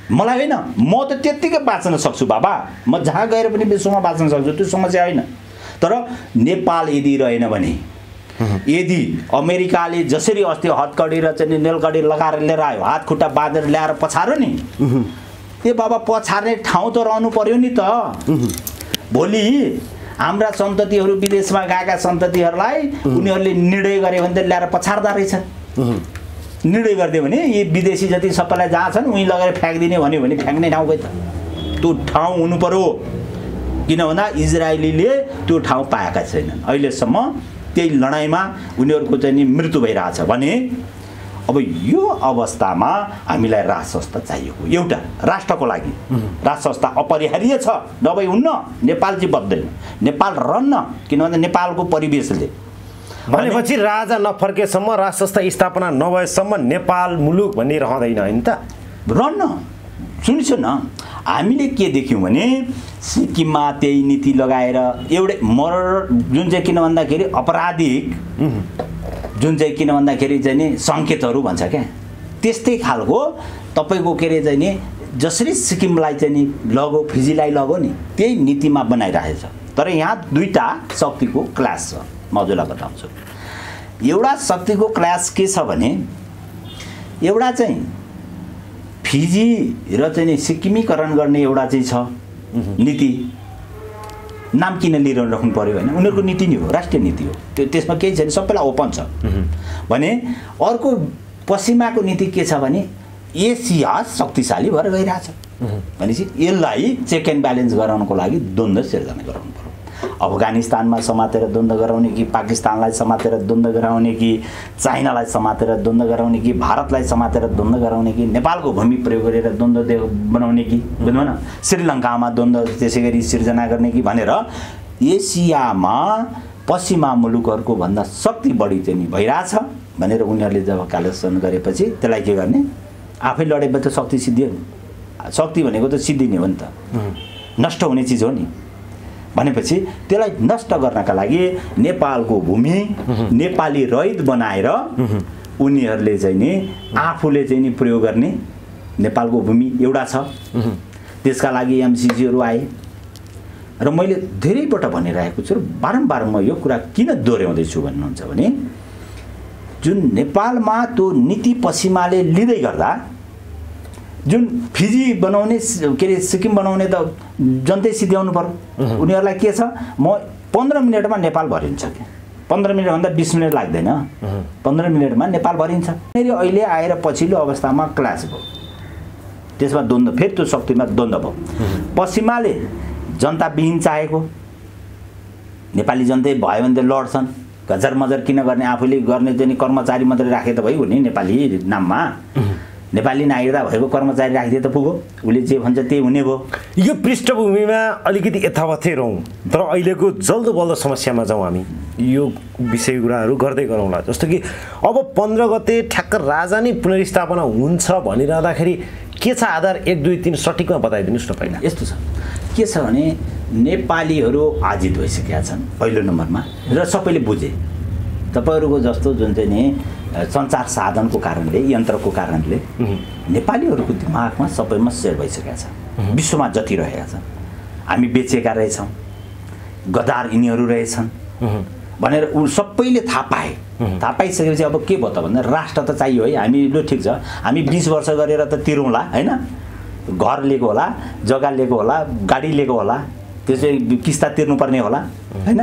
मलाई होइन, म त त्यत्तिकै बाँच्न सक्छु बाबा, म जहाँ गएर पनि विश्वमा बाँच्न सक्छु, त्यो समस्या होइन। तर नेपाल यदि रहेन भने, यदि अमेरिकाले जसरी अस्ति हतकडी र चाहिँ नेलकडी लगाएर लिएर आयो, हात खुट्टा बाँधेर ल्याएर पछार्यो नि, ए बाबा पछार्ने ठाउँ त रहनु पर्यो नि त। भोलि हाम्रा सन्ततिहरू विदेशमा गएका सन्ततिहरूलाई उनीहरूले निर्णय गरे भने त ल्याएर पछार्दा रहेछन्। निर्णय गरिदियो भने यी विदेशी जति सबैलाई जहाँ छन् उहीँ लगेर फ्याँकिदिने भन्यो भने फ्याँक्ने ठाउँ गयो त। त्यो ठाउँ हुनु पर्यो। किन भन्दा इजरायलीले त्यो ठाउँ पाएका छैनन् अहिलेसम्म। त्यही लडाइँमा उनीहरूको चाहिँ नि मृत्यु भइरहेछ भने अब यो अवस्थामा हामीलाई राज संस्था चाहिएको। एउटा राष्ट्रको लागि राज संस्था अपरिहार्य छ, नभए हुन्न। नेपाल चाहिँ बद्दैन, नेपाल रहन्न। किन भन्दा नेपालको परिवेशले भनेपछि राजा नफर्केसम्म, राज संस्था स्थापना नभएसम्म नेपाल मुलुक भन्ने रहँदैन होइन त? रहन्न। सुनिसु न, हामीले के देख्यौँ भने सिक्किममा त्यही नीति लगाएर एउटै जुन चाहिँ किन भन्दाखेरि आपराधिक जुन चाहिँ किन भन्दाखेरि चाहिँ नि सङ्केतहरू भन्छ क्या, त्यस्तै खालको तपाईँको के अरे चाहिँ नि जसरी सिक्किमलाई चाहिँ नि लगो, फिजीलाई लगो नि, त्यही नीतिमा बनाइरहेछ। तर यहाँ दुईटा शक्तिको क्लास छ, म हजुरलाई बताउँछु। एउटा शक्तिको क्लास के छ भने, एउटा चाहिँ फिजी र चाहिँ नि सिक्किमीकरण गर्ने एउटा चाहिँ छ नीति। नाम किन लिइराख्नु पर्यो होइन, उनीहरूको नीति नै हो, राष्ट्रिय नीति हो त्यो। त्यसमा केही छैन, सबैलाई ओपन छ भने। अर्को पश्चिमाको नीति के छ भने एसिया शक्तिशाली भएर गइरहेछ भनेपछि यसलाई चेक एन्ड ब्यालेन्स गराउनको लागि द्वन्द्व सिर्जना गराउनु पर्यो। अफगानिस्तानमा समातेर द्वन्द्व गराउने कि पाकिस्तानलाई समातेर द्वन्द्व गराउने कि चाइनालाई समातेर द्वन्द्व गराउने कि भारतलाई समातेर द्वन्द्व गराउने कि नेपालको भूमि प्रयोग गरेर द्वन्द्व बनाउने कि बुझ्नु न, श्रीलङ्कामा द्वन्द्व त्यसै गरी सिर्जना गर्ने कि भनेर एसियामा पश्चिमा मुलुकहरूको भन्दा शक्ति बढी चाहिँ नि भइरहेछ भनेर उनीहरूले जब क्यालकुलेसन गरेपछि त्यसलाई के गर्ने, आफै लडेपछि त शक्ति सिद्धियो नि। शक्ति भनेको त सिद्धिने हो नि त, नष्ट हुने चिज हो नि। भनेपछि त्यसलाई नष्ट गर्नका लागि नेपालको भूमि नेपाली रहित बनाएर उनीहरूले चाहिँ नि आफूले चाहिँ नि प्रयोग गर्ने नेपालको भूमि एउटा छ। त्यसका लागि एमसीसीहरू आए र मैले धेरैपल्ट भनिरहेको छु, बारम्बार म यो कुरा किन दोहोऱ्याउँदैछु भन्नुहुन्छ भने, जुन नेपालमा त्यो नीति पश्चिमाले लिँदै गर्दा जुन फिजी बनाउने के अरे सिक्किम बनाउने त जनतै सिध्याउनु पर्यो। उनीहरूलाई के छ, म 15 मिनटमा नेपाल भरिन्छ क्या, 15 मिनटभन्दा 20 मिनट लाग्दैन, 15 मिनटमा नेपाल भरिन्छ। फेरि अहिले आएर पछिल्लो अवस्थामा क्लास भयो, त्यसमा द्वन्द्व, फेरि त्यो शक्तिमा द्वन्द्व भयो। पश्चिमाले जनताविहीन चाहेको नेपाली जनता भयो भने त लड्छन् गजर मजर किन गर्ने आफूले गर्ने चाहिँ कर्मचारी मात्रै राखे त भइगयो नि नेपाली नाममा नेपाली नागरिकता भएको कर्मचारी राखिदिए त पुग्यो उसले जे भन्छ त्यही हुने भयो यो पृष्ठभूमिमा अलिकति यथावतै रहौँ तर अहिलेको जल्दो बल्दो समस्यामा जाउँ हामी यो विषय कुराहरू गर्दै गरौँला जस्तो कि अब 15 गते ठ्याक्क राजा नै पुनर्स्थापना हुन्छ भनिरहँदाखेरि के छ आधार 1 2 3 सठिकमा बताइदिनुहोस् न पहिला यस्तो छ के छ भने नेपालीहरू आजित भइसकेका छन् पहिलो नम्बरमा र सबैले बुझे तपाईँहरूको जस्तो जुन चाहिँ नि सञ्चार साधनको कारणले यन्त्रको कारणले नेपालीहरूको दिमागमा सबैमा सेयर भइसकेका छ विश्वमा जति रहेका छन् हामी बेचेका रहेछौँ गदार यिनीहरू रहेछन् भनेर उ सबैले थाहा पाइसकेपछि अब के भयो त भन्दा राष्ट्र त चाहियो है हामी लु ठिक छ हामी 20 वर्ष गरेर त तिरौँला होइन घर लिएको होला जग्गा लिएको होला गाडी लिएको होला त्यसै किस्ता तिर्नुपर्ने होला होइन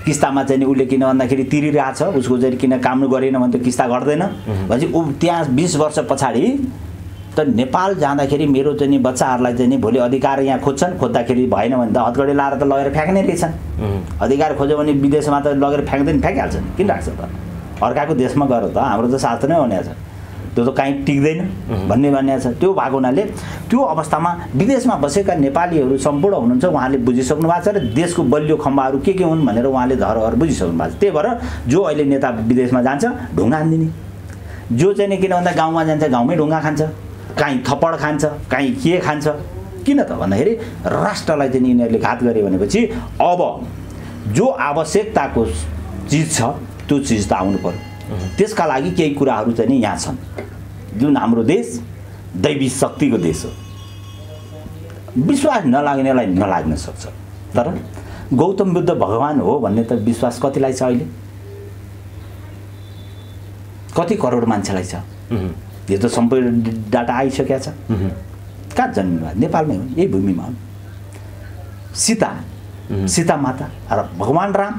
किस्तामा चाहिँ उसले किन भन्दाखेरि तिरिरहेछ उसको चाहिँ किन काम गरेन भने त किस्ता घट्दैन भनेपछि ऊ त्यहाँ 20 वर्ष पछाडि त नेपाल जाँदाखेरि मेरो चाहिँ नि बच्चाहरूलाई चाहिँ नि भोलि अधिकार यहाँ खोज्छन् खोज्दाखेरि भएन भने त हतगडी लाएर त लगेर फ्याँक्ने रहेछन् अधिकार खोज्यो भने विदेशमा त लगेर फ्याँक्दैन फ्याँकिहाल्छन् किन राख्छ त अर्काको देशमा गएर त हाम्रो त शास्त्र नै भनेको छ त्यो त कहीँ टिक्दैन भन्ने भनेको छ त्यो भएको हुनाले त्यो अवस्थामा विदेशमा बसेका नेपालीहरू सम्पूर्ण हुनुहुन्छ उहाँले बुझिसक्नु भएको छ र देशको बलियो खम्बाहरू के हुन् भनेर उहाँले धरोहर बुझिसक्नु भएको छ त्यही भएर जो अहिले नेता विदेशमा जान्छ ढुङ्गा हान्दिने जो चाहिँ किन भन्दा गाउँमा जान्छ गाउँमै ढुङ्गा खान्छ काहीँ थप्पड खान्छ काहीँ के खान्छ किन त भन्दाखेरि राष्ट्रलाई चाहिँ यिनीहरूले घात गरे भनेपछि अब जो आवश्यकताको चिज छ त्यो चिज त आउनु पर्यो त्यसका लागि केही कुराहरू चाहिँ यहाँ छन् जुन हाम्रो देश दैवी शक्तिको देश हो विश्वास नलाग्नेलाई नलाग्न सक्छ तर गौतम बुद्ध भगवान हो भन्ने त विश्वास कतिलाई छ अहिले कति करोड मान्छेलाई छ यो त सम्पूर्ण डाटा आइसकेको छ कहाँ जन्मिनु नेपालमै हो यही भूमिमा हो सीता माता र भगवान राम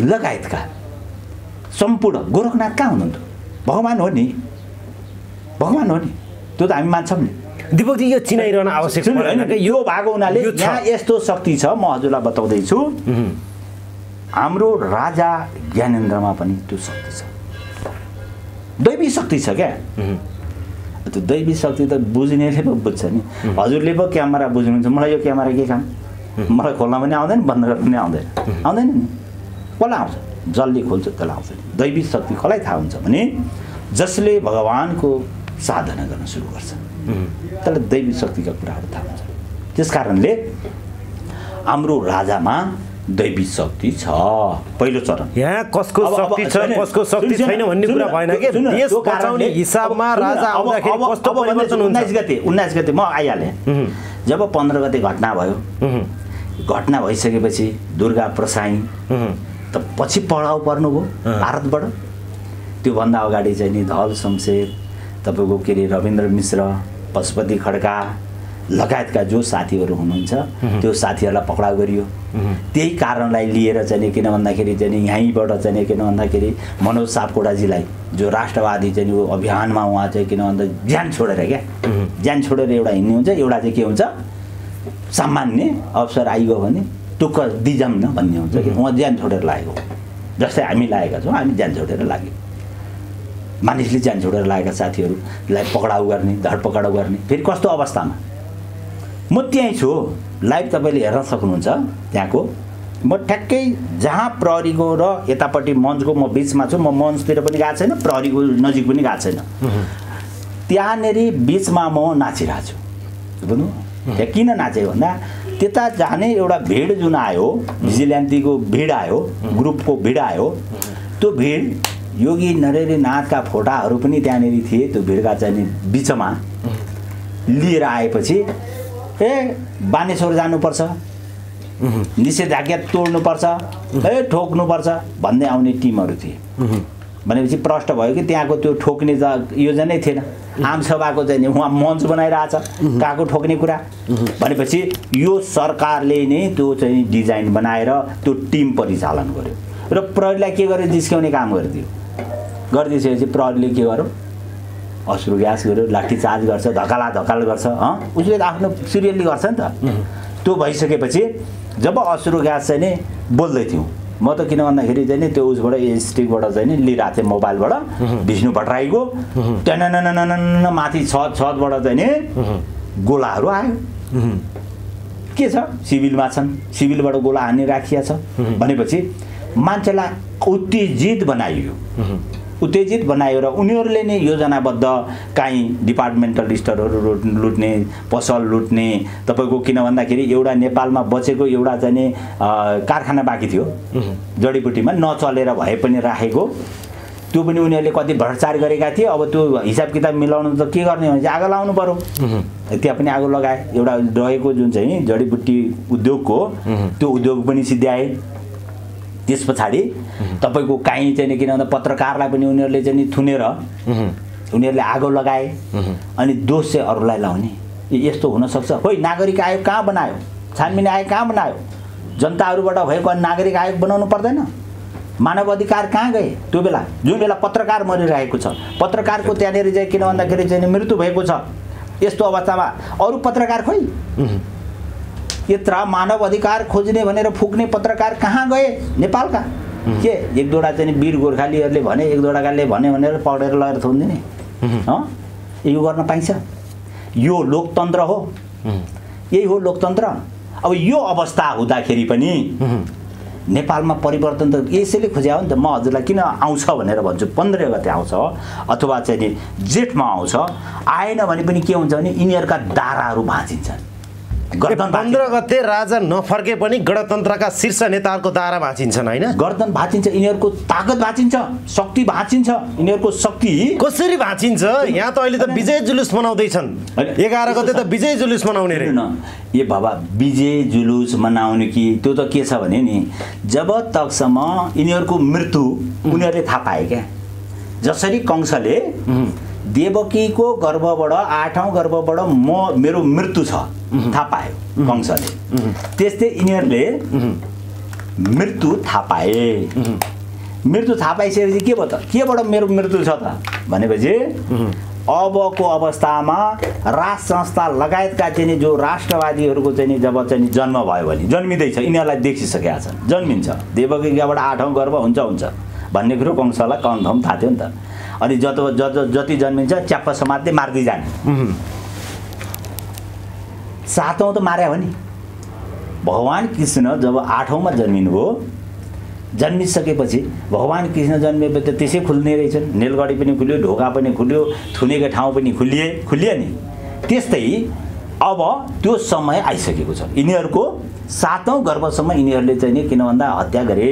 लगायतका सम्पूर्ण गोरखनाथ कहाँ हुनुहुन्थ्यो भगवान हो नि त्यो त हामी मान्छौँ नि दिपकजी यो चिनाइरहन आवश्यक छैन यो भएको हुनाले यहाँ यस्तो शक्ति छ म हजुरलाई बताउँदैछु हाम्रो राजा ज्ञानेन्द्रमा पनि त्यो शक्ति छ दैवी शक्ति छ क्या त्यो दैवी शक्ति त बुझ्नेले पो बुझ्छ नि हजुरले पो क्यामेरा बुझ्नुहुन्छ मलाई यो क्यामेरा के काम मलाई खोल्न पनि आउँदैन बन्द गर्न पनि आउँदैन नि कसलाई आउँछ जसले खोल्छ त्यसलाई आउँछ दैवी शक्ति कसलाई थाहा हुन्छ भने जसले भगवानको साधना गर्न सुरु गर्छ त्यसलाई दैवी शक्तिका कुराहरू थाहा हुन्छ त्यस कारणले हाम्रो राजामा दैवी शक्ति छ पहिलो चरण यहाँ कसको शक्ति छ कसको शक्ति छैन भन्ने कुरा भएन के देश बचाउने हिसाबमा राजा आउँदाखेरि कस्तो परिवर्तन हुन्छ 19 गते म आइहालेँ जब 15 गते घटना भयो घटना भइसकेपछि दुर्गा प्रसाई त पछि पढाउ पर्नुभयो भारतबाट त्योभन्दा अगाडि चाहिँ नि धल शमशेर तपाईँको के अरे रविन्द्र मिश्र पशुपति खड्का लगायतका जो साथीहरू हुनुहुन्छ त्यो साथीहरूलाई पक्राउ गरियो त्यही कारणलाई लिएर चाहिँ किन भन्दाखेरि चाहिँ यहीँबाट चाहिँ किन भन्दाखेरि मनोज सापकोटाजीलाई जो राष्ट्रवादी चाहिँ वो अभियानमा उहाँ चाहिँ किन भन्दा ज्यान छोडेर क्या ज्यान छोडेर एउटा हिँड्ने हुन्छ एउटा चाहिँ के हुन्छ सामान्य अवसर आइगयो भने टुक्क दिजाम न भन्ने हुन्छ कि उहाँ ज्यान छोडेर लागेको जस्तै हामी लागेका छौँ हामी ज्यान छोडेर लाग्यौँ मानिसले ज्यान छोडेर लागेका साथीहरूलाई पक्राउ गर्ने धरपकड गर्ने फेरि कस्तो अवस्थामा म त्यहीँ छु लाइभ तपाईँले हेर्न सक्नुहुन्छ त्यहाँको म ठ्याक्कै जहाँ प्रहरीको र यतापट्टि मञ्चको म बिचमा छु म मञ्चतिर पनि गएको छैन प्रहरीको नजिक पनि गएको छैन त्यहाँनेरि बिचमा म नाचिरहेको छु बुझ्नु त्यहाँ किन नाचेको भन्दा त्यता जाने एउटा भिड जुन आयो भिजिल्यान्टीको भिड आयो ग्रुपको भिड आयो त्यो भिड योगी नरहरिनाथका फोटाहरू पनि त्यहाँनेरि थिए त्यो भिडका चाहिँ बिचमा लिएर आएपछि बानेश्वर जानुपर्छ निषेधाज्ञा तोड्नुपर्छ ठोक्नुपर्छ भन्दै आउने टिमहरू थिए भनेपछि प्रष्ट भयो कि त्यहाँको त्यो ठोक्ने योजनै थिएन आमसभाको चाहिँ उहाँ मञ्च बनाइरहेछ कहाँको ठोक्ने कुरा भनेपछि यो सरकारले नै त्यो चाहिँ डिजाइन बनाएर त्यो टिम परिचालन गर्यो र प्रहरीलाई के गर्यो जिस्क्याउने काम गरिदिएपछि प्रहरीले के गर्यो अश्रु ग्यास गर्यो लाठीचार्ज गर्छ धकाल गर्छ उसले आफ्नो सिरियल्ली गर्छ नि त त्यो भइसकेपछि जब अश्रु ग्यास चाहिँ नि बोल्दै थियौँ म त किन भन्दाखेरि चाहिँ नि त्यो उसबाट स्टिकबाट चाहिँ नि लिइरहेको थिएँ मोबाइलबाट विष्णु भट्टराईको टनननननन माथि छतबाट चाहिँ नि गोलाहरू आयो के छ सिभिलमा छन् सिभिलबाट गोला हान्ने राखिया छ भनेपछि मान्छेलाई उत्तेजित बनायो र उनीहरूले नै योजनाबद्ध काहीँ डिपार्टमेन्टल स्टोरहरू लुट्ने पसल लुट्ने तपाईँको किन भन्दाखेरि एउटा नेपालमा बचेको एउटा चाहिँ नि कारखाना बाँकी थियो जडीबुटीमा नचलेर भए पनि राखेको त्यो पनि उनीहरूले कति भ्रष्टाचार गरेका थिए अब त्यो हिसाब किताब मिलाउनु त के गर्ने भने आगो लाउनु पर्यो त्यहाँ पनि आगो लगाए एउटा रहेको जुन चाहिँ जडीबुटी उद्योगको त्यो उद्योग पनि सिद्ध्याए त्यस पछाडि तपाईँको काहीँ चाहिँ किन भन्दा पत्रकारलाई पनि उनीहरूले चाहिँ थुनेर उनीहरूले आगो लगाए अनि दोष चाहिँ अरूलाई लाउने यस्तो हुनसक्छ खोइ नागरिक आयोग कहाँ बनायो छानबिन आयोग कहाँ बनायो जनताहरूबाट भएको नागरिक आयोग बनाउनु पर्दैन मानव अधिकार कहाँ गए त्यो बेला जुन बेला पत्रकार मरिरहेको छ पत्रकारको त्यहाँनिर चाहिँ किन भन्दाखेरि चाहिँ मृत्यु भएको छ यस्तो अवस्थामा अरू पत्रकार खोइ यत्र मानव अधिकार खोज्ने भनेर फुक्ने पत्रकार कहाँ गए नेपालका के एक दुईवटा चाहिँ वीर गोर्खालीहरूले भने एक दुईवटाले भने भनेर पढेर लगेर थुन्दिने यो गर्न पाइन्छ यो लोकतन्त्र हो यही हो लोकतन्त्र अब यो अवस्था हुँदाखेरि पनि नेपालमा परिवर्तन त यसैले खोज्या हो नि त म हजुरलाई किन आउँछ भनेर भन्छु 15 गते आउँछ अथवा चाहिँ नि जेठमा आउँछ आएन भने पनि के हुन्छ भने यिनीहरूका दाराहरू भाँचिन्छन् 15 गते राजा नफर्के पनि गणतन्त्रका शीर्ष नेताहरूको दारा भाँचिन्छन् हैन गर्दन भाँचिन्छ यिनीहरूको ताकत भाँचिन्छ शक्ति भाँचिन्छ यिनीहरूको शक्ति कसरी भाँचिन्छ यहाँ त अहिले त विजय जुलुस मनाउँदैछन् 11 गते त विजय जुलुस मनाउने रे ए बाबा विजय जुलुस मनाउने कि त्यो त के छ भने नि जब तकसम्म यिनीहरूको मृत्यु उनीहरूले थाहा पाए क्या जसरी कंसले देवकीको गर्भबाट 8औं गर्भबाट मेरो मृत्यु छ थाहा पायो कंसले त्यस्तै यिनीहरूले मृत्यु थाहा पाए मृत्यु थाहा पाइसकेपछि के भयो त केबाट मेरो मृत्यु छ त भनेपछि अबको अवस्थामा राज संस्था लगायतका चाहिँ जो राष्ट्रवादीहरूको चाहिँ जब चाहिँ जन्म भयो भने जन्मिँदैछ यिनीहरूलाई देखिसकेका छन् जन्मिन्छ देवकीबाट 8औं गर्भ हुन्छ भन्ने कुरो कंसलाई कन्फर्म थाहा थियो नि त अनि जति जन्मिन्छ च्याप्प समात्दै मार्दै जाने 7औं त मार्या हो नि भगवान कृष्ण जब 8औंमा जन्मिनुभयो जन्मिसकेपछि भगवान कृष्ण जन्मेपछि त त्यसै खुल्ने रहेछन् नेलगढी पनि खुल्यो ढोका पनि खुल्यो थुनेको ठाउँ पनि खुलियो नि त्यस्तै अब त्यो समय आइसकेको छ यिनीहरूको 7औं गर्भसम्म यिनीहरूले चाहिँ नि किन भन्दा हत्या गरे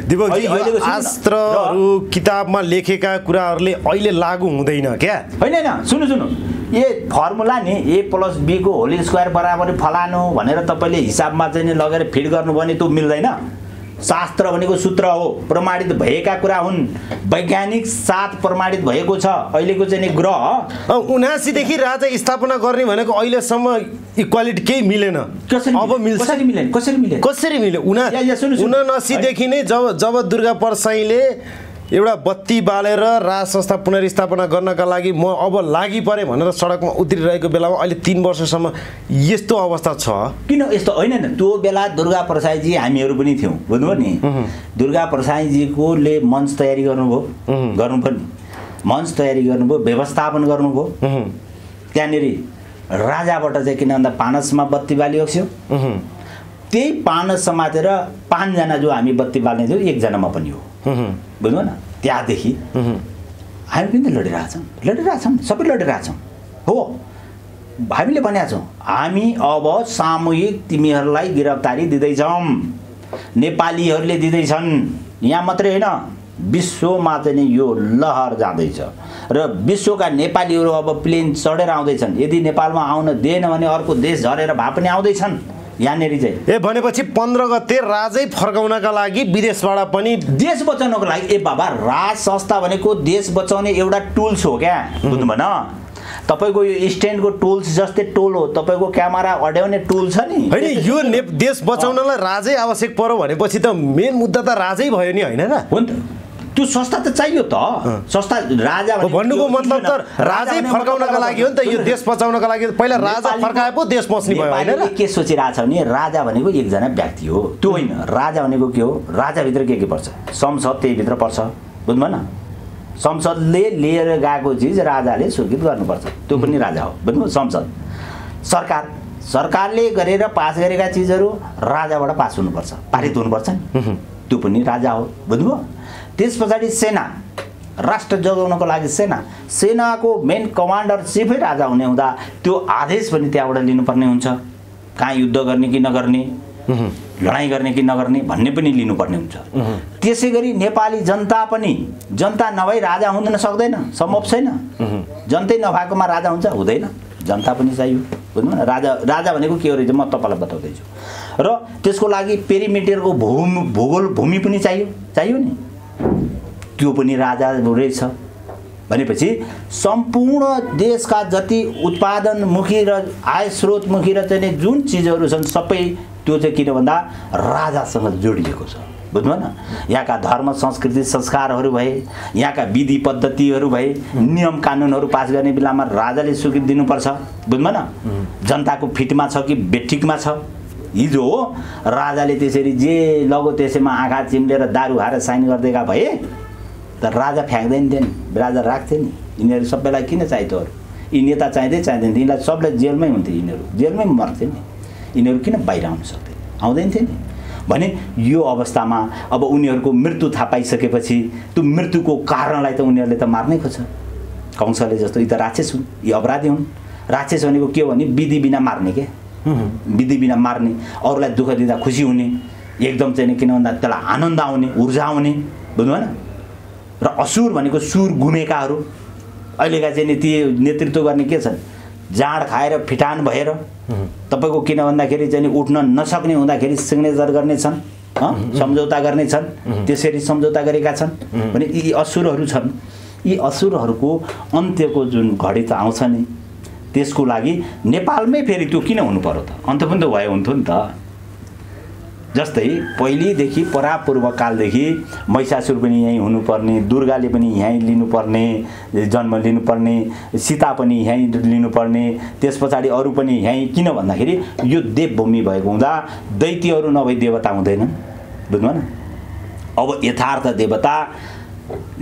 दिपकजी शास्त्रहरू किताबमा लेखेका कुराहरूले अहिले लागू हुँदैन क्या हैन सुन्नु ए फर्मुला नि A+B को होल स्क्वायर बराबर फलानु भनेर तपाईले हिसाबमा चाहिँ नि लगेर फिट गर्नु भने त्यो मिल्दैन शास्त्र भनेको सूत्र हो प्रमाणित भएका कुरा हुन् वैज्ञानिक साथ प्रमाणित भएको छ अहिलेको चाहिँ नि ग्रह 79 देखि राजा स्थापना गर्ने भनेको अहिलेसम्म इक्वालिटी केही मिलेन अब मिल्छ कसरी मिल्यो 79 देखि नै जब दुर्गा परसाईले एउटा बत्ती बालेर राज संस्था पुनर्स्थापना गर्नका लागि म अब लागि परे भनेर सडकमा उत्रिरहेको बेलामा अहिले 3 वर्षसम्म यस्तो अवस्था छ किन यस्तो हैन त्यो बेला दुर्गा प्रसाईजी हामीहरू पनि थियौं बुझ्नुभयो नि दुर्गा प्रसाईजीकोले मञ्च तयारी गर्नुभयो मञ्च तयारी गर्नुभयो व्यवस्थापन गर्नुभयो त्यहाँनेरि राजाबाट चाहिँ किन भन्दा पानसमा बत्ती बालिएको थियो त्यही पानस समातेर 5 जना जो हामी बत्ती बाल्ने थियौं एकजनामा पनि हो बुझ्नु न त्यहाँदेखि हामी पनि त लडिरहेछौँ सबै लडिरहेछौँ हो हामीले भनेका छौँ हामी अब सामूहिक तिमीहरूलाई गिरफ्तारी दिँदैछौँ नेपालीहरूले दिँदैछन् यहाँ मात्रै होइन विश्वमा चाहिँ नि यो लहर जाँदैछ र विश्वका नेपालीहरू अब प्लेन चढेर आउँदैछन् यदि नेपालमा आउन दिएन भने अर्को देश झरेर भए पनि आउँदैछन् यहाँनेरि चाहिँ भनेपछि 15 गते राजै फर्काउनका लागि विदेशबाट पनि देश बचाउनको लागि बाबा राज संस्था भनेको देश बचाउने एउटा टुल्स हो क्या बुझ्नु भएन तपाईको यो स्ट्यान्डको टुल्स जस्तै टोल हो तपाईको क्यामेरा अड्याउने टुल छ नि हैन यो देश बचाउनलाई राजै आवश्यक पर्यो भनेपछि त मेन मुद्दा त राजै भयो नि हैन र हो नि त त्यो संस्था त चाहियो त संस्था राजा भन्नुको मतलब त राजै फर्काउनका लागि हो नि त यो देश बचाउनका लागि पहिला राजा फर्काए पो देश बच्ने भयो हैन के सोचिरहेछ भने राजा भनेको एकजना व्यक्ति हो त्यो होइन राजा भनेको के हो राजाभित्र के पर्छ संसद त्यही भित्र पर्छ बुझ्नु भएन संसदले लिएर गएको चिज राजाले स्वीकृत गर्नुपर्छ त्यो पनि राजा हो बुझ्नु संसद सरकारले गरेर पास गरेका चिजहरू राजाबाट पास हुनुपर्छ पारित हुनुपर्छ नि त्यो पनि राजा हो बुझ्नुभयो त्यस पछाडि सेना राष्ट्र जोगाउनको लागि सेनाको मेन कमान्डर चिफै राजा हुने हुँदा त्यो आदेश पनि त्यहाँबाट लिनुपर्ने हुन्छ कहाँ युद्ध गर्ने कि नगर्ने लडाईँ गर्ने कि नगर्ने भन्ने पनि लिनुपर्ने हुन्छ त्यसै गरी नेपाली जनता पनि जनता नभई राजा हुन सक्दैन सम्भव छैन जनतै नभएकोमा राजा हुन्छ हुँदैन जनता पनि चाहियो बुझ्नु न राजा भनेको के हो रहेछ म तपाईँलाई बताउँदैछु र त्यसको लागि पेरिमिटरको भूगोल पनि चाहियो नि त्यो पनि राजा रहेछ भनेपछि सम्पूर्ण देशका जति उत्पादनमुखी र आय स्रोतमुखी र चाहिँ जुन चिजहरू छन् सबै त्यो चाहिँ किन भन्दा राजासँग जोडिएको छ बुझ्नु न यहाँका धर्म संस्कृति संस्कारहरू भए यहाँका विधि पद्धतिहरू भए नियम कानुनहरू पास गर्ने बेलामा राजाले स्वीकृति दिनुपर्छ बुझ्नु न जनताको फिटमा छ कि बेठिकमा छ हिजो राजाले त्यसरी जे लगो त्यसैमा आँखा चिम्लेर दारू खाएर साइन गरिदिएका भए त राजा फ्याँक्दैन थिए नि राजा राख्थे नि यिनीहरू सबैलाई किन चाहियो अरू यी नेता चाहिँदैन यिनीलाई सबलाई जेलमै हुन्थे यिनीहरू जेलमै मर्थे नि यिनीहरू किन बाहिर आउन सक्थे आउँदैन थिए नि भने यो अवस्थामा अब उनीहरूको मृत्यु थाहा पाइसकेपछि त्यो मृत्युको कारणलाई त उनीहरूले त मार्नै खोज्छ कंसले जस्तो यी त राक्षस हुन् यी अपराधी हुन् राक्षस भनेको के हो भने विधि बिना मार्ने के विधि बिना मार्ने अरूलाई दुःख दिँदा खुसी हुने एकदम चाहिँ किन भन्दा त्यसलाई आनन्द आउने ऊर्जा आउने बुझ्नु भएन र असुर भनेको सुर गुमेकाहरू अहिलेका चाहिँ नि ती नेतृत्व गर्ने के छन् जाँड खाएर फिटान भएर तपाईको किन भन्दाखेरि चाहिँ उठ्न नसक्ने हुँदाखेरि सिग्नेचर गर्ने छन् सम्झौता गर्ने छन् त्यसरी सम्झौता गरेका छन् भने यी असुरहरू छन् यी असुरहरूको अन्त्यको जुन घडी त आउँछ नि त्यसको लागि नेपालमै फेरि त्यो किन हुनु पर्यो त अन्त पनि त भयो हुन्थ्यो नि त जस्तै पहिलेदेखि परापूर्व कालदेखि महिषासुर पनि यहीँ हुनुपर्ने दुर्गाले पनि यहीँ लिनुपर्ने जन्म लिनुपर्ने सीता पनि यहीँ लिनुपर्ने त्यस पछाडि अरू पनि यहीँ किन भन्दाखेरि यो देवभूमि भएको हुँदा दैत्यहरू नभई देवता हुँदैनन् बुझ्नु न अब यथार्थ देवता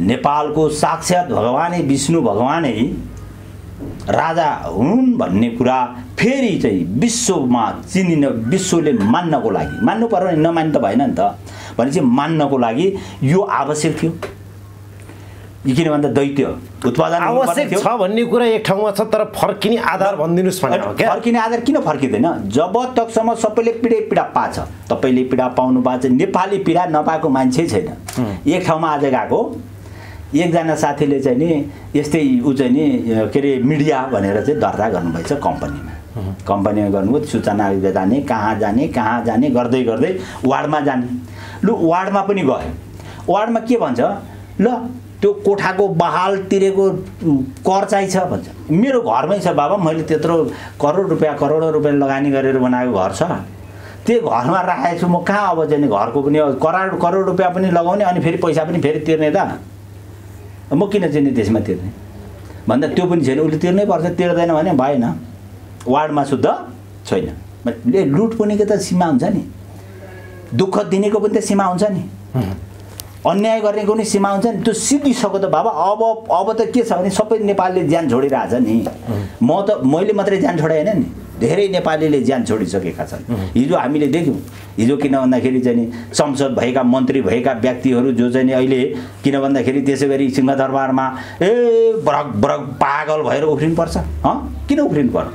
नेपालको साक्षात भगवानै विष्णु भगवानै राजा हुन् भन्ने कुरा फेरि चाहिँ विश्वमा चिनिन विश्वले मान्नको लागि मान्नु पर्यो नि नमान्नु त भएन नि त भनेपछि मान्नको लागि यो आवश्यक थियो किन भन्दा दैत्य उत्पादन आवश्यक छ भन्ने कुरा एक ठाउँमा छ तर फर्किने आधार भनिदिनुस् भने हो क्या फर्किने आधार किन फर्किँदैन जब तकसम्म सबैले पीडा पाछ तपाईले पीडा पाउनु पाछ नेपाली पीडा नपाएको मान्छे छैन एक ठाउँमा आज गएको एकजना साथीले चाहिँ नि यस्तै उ चाहिँ नि के अरे मिडिया भनेर चाहिँ दर्ता गर्नुभएछ कम्पनीमा गर्नुभयो सूचना जाने कहाँ जाने गर्दै गर्दै वार्डमा जाने लु वार्डमा पनि गयो वार्डमा के भन्छ ल त्यो कोठाको बहाल तिरेको कर चाहिन्छ भन्छ मेरो घरमै छ बाबा मैले त्यत्रो करोडौँ रुपैयाँ लगानी गरेर बनाएको घर छ त्यो घरमा राखेको छु म कहाँ अब चाहिँ घरको पनि करोड रुपैयाँ पनि लगाउने अनि फेरि पैसा पनि फेरि तिर्ने त म किन चाहिँ त्यसमा तिर्ने भन्दा त्यो पनि छैन उसले तिर्नै पर्छ तिर्दैन भने भएन वार्डमा शुद्ध छैन लुट पुनेको त सीमा हुन्छ नि दुःख दिनेको पनि त सीमा हुन्छ नि अन्याय गर्नेको पनि सीमा हुन्छ नि त्यो सिद्धिसक्यो त बाबा अब त के छ भने सबै नेपालीले ज्यान छोडिरहेछ नि मैले मात्रै ज्यान छोडाएन नि धेरै नेपालीले ज्यान छोडिसकेका छन् हिजो हामीले देख्यौँ हिजो किन भन्दाखेरि चाहिँ नि संसद भएका मन्त्री भएका व्यक्तिहरू जो चाहिँ नि अहिले किन भन्दाखेरि त्यसै गरी सिंहदरबारमा बरक पागल भएर उफ्रिनुपर्छ किन उफ्रिनु पर्यो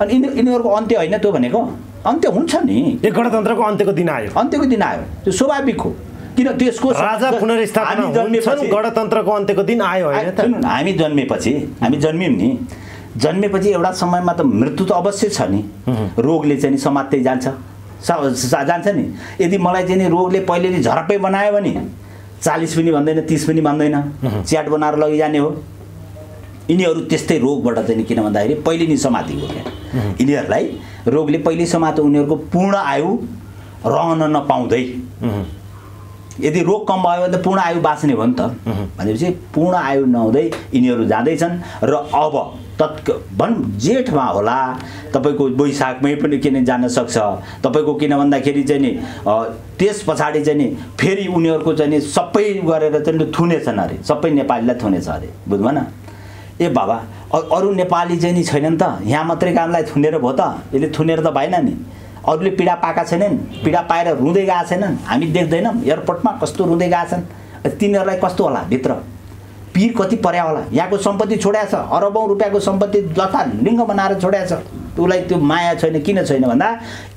अनि यिनीहरूको अन्त्य होइन त्यो भनेको अन्त्य हुन्छ नि यो गणतन्त्रको अन्त्यको दिन आयो त्यो स्वाभाविक हो किन त्यसको राजा पुनर्स्थापना हुन्छन् गणतन्त्रको अन्त्यको दिन आयो होइन त हामी जन्मियौँ नि जन्मेपछि एउटा समयमा त मृत्यु त अवश्य छ नि रोगले चाहिँ समात्दै जान्छ नि यदि मलाई चाहिँ नि रोगले पहिलेले झरप्पै बनायो भने 40 पनि भन्दैन 30 पनि भन्दैन च्याट बनाएर लगिजाने हो यिनीहरू त्यस्तै रोगबाट चाहिँ किन भन्दाखेरि पहिले नि समातिको क्या यिनीहरूलाई रोगले पहिले समातो उनीहरूको पूर्ण आयु रहन नपाउँदै यदि रोग कम भयो भने त पूर्ण आयु बाँच्ने भयो नि त भनेपछि पूर्ण आयु नहुँदै यिनीहरू जाँदैछन् र अब जेठमा होला तपाईँको वैशाखमै पनि किन जान सक्छ तपाईँको किन भन्दाखेरि चाहिँ नि त्यस पछाडि चाहिँ नि फेरि उनीहरूको चाहिँ नि सबै गरेर चाहिँ थुनेछन् अरे सबै नेपालीलाई थुनेछ अरे बुझ्नु भएन ए बाबा अरू नेपाली चाहिँ नि छैनन् त यहाँ मात्रै कामलाई थुनेर भयो त यसले थुनेर त भएन नि अरूले पीडा पाएका छैनन् पीडा पाएर रुँदै गएका छैनन् हामी देख्दैनौँ एयरपोर्टमा कस्तो रुँदै गएका छन् तिनीहरूलाई कस्तो होला भित्र पीर कति पर्या होला यहाँको सम्पत्ति छोड्या छ अरबौँ रुपियाँको सम्पत्ति जथा लिङ्ग बनाएर छोड्या छ उसलाई त्यो माया छैन किन छैन भन्दा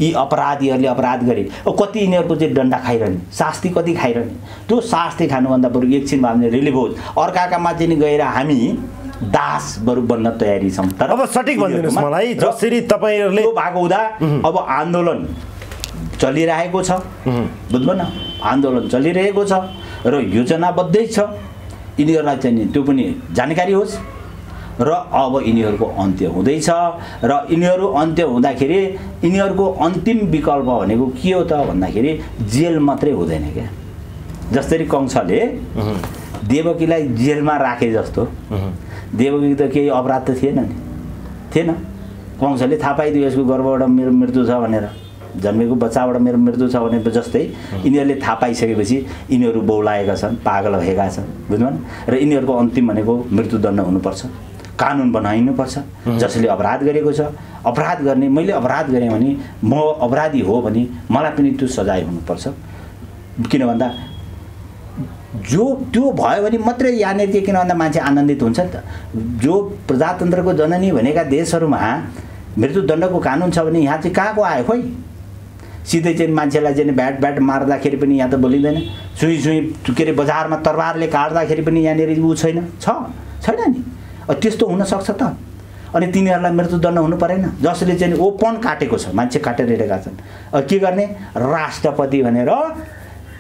यी अपराधीहरूले अपराध गरे कति यिनीहरूको चाहिँ डन्डा खाइरहने शास्ति कति खाइरहने त्यो शास्ति खानुभन्दा बरु एकछिनमा हामीले रिलिभ होस् अर्कामा चाहिँ गएर हामी दास बरु बन्न तयारी छौँ तर अब सठिक भनिदिनुहोस् मलाई जसरी तपाईँहरूले भएको हुँदा अब आन्दोलन चलिरहेको छ बुझ्नु न आन्दोलन चलिरहेको छ र योजनाबद्धै छ यिनीहरूलाई चाहिँ त्यो पनि जानकारी होस् र अब यिनीहरूको अन्त्य हुँदैछ र यिनीहरू अन्त्य हुँदाखेरि यिनीहरूको अन्तिम विकल्प भनेको के हो त भन्दाखेरि जेल मात्रै हुँदैन क्या जसरी कंसले देवकीलाई जेलमा राखे जस्तो देवकी त केही अपराध त थिएन नि थिएन कंसले थाहा पाइदियो यसको गर्भबाट मेरो मृत्यु छ भनेर जन्मेको बच्चाबाट मेरो मृत्यु छ भने जस्तै यिनीहरूले थाहा पाइसकेपछि यिनीहरू बौलाएका छन् पागल भएका छन् बुझ्नु र यिनीहरूको अन्तिम भनेको मृत्युदण्ड हुनुपर्छ कानुन बनाइनुपर्छ जसले अपराध गरेको छ अपराध गर्ने मैले अपराध गरेँ भने म अपराधी हो भने मलाई पनि त्यो सजाय हुनुपर्छ किन भन्दा जो त्यो भयो भने मात्रै यहाँनिर के किन भन्दा मान्छे आनन्दित हुन्छ नि त जो प्रजातन्त्रको जननी भनेका देशहरूमा मृत्युदण्डको कानुन छ भने यहाँ चाहिँ कहाँको आयो खोइ सिधै चाहिँ मान्छेलाई चाहिँ ब्याट मार्दाखेरि पनि यहाँ त बोलिँदैन सुई के अरे बजारमा तरबारले काट्दाखेरि पनि यहाँनिर ऊ छैन छैन नि त्यस्तो हुनसक्छ त अनि तिनीहरूलाई मृत्युदण्ड हुनु परेन जसले चाहिँ ओपन काटेको छ मान्छे काटेर हिँडेका छन् के गर्ने राष्ट्रपति भनेर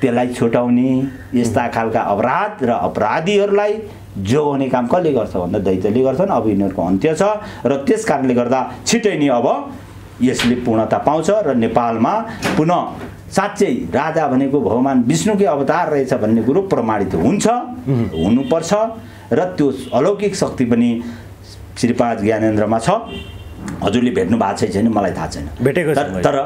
त्यसलाई छुटाउने यस्ता खालका अपराध र अपराधीहरूलाई जोगाउने काम कसले गर्छ भन्दा दैत्यले गर्छन् अब यिनीहरूको अन्त्य छ र त्यस कारणले गर्दा छिटै नै अब यसले पूर्णता पाउँछ र नेपालमा पुनः साँच्चै राजा भनेको भगवान विष्णुकै अवतार रहेछ भन्ने कुरो प्रमाणित हुनुपर्छ र त्यो अलौकिक शक्ति पनि श्रीपाद ज्ञानेन्द्रमा छ हजुरले भेट्नु भएको छैन मलाई थाहा छैन भेटेको तर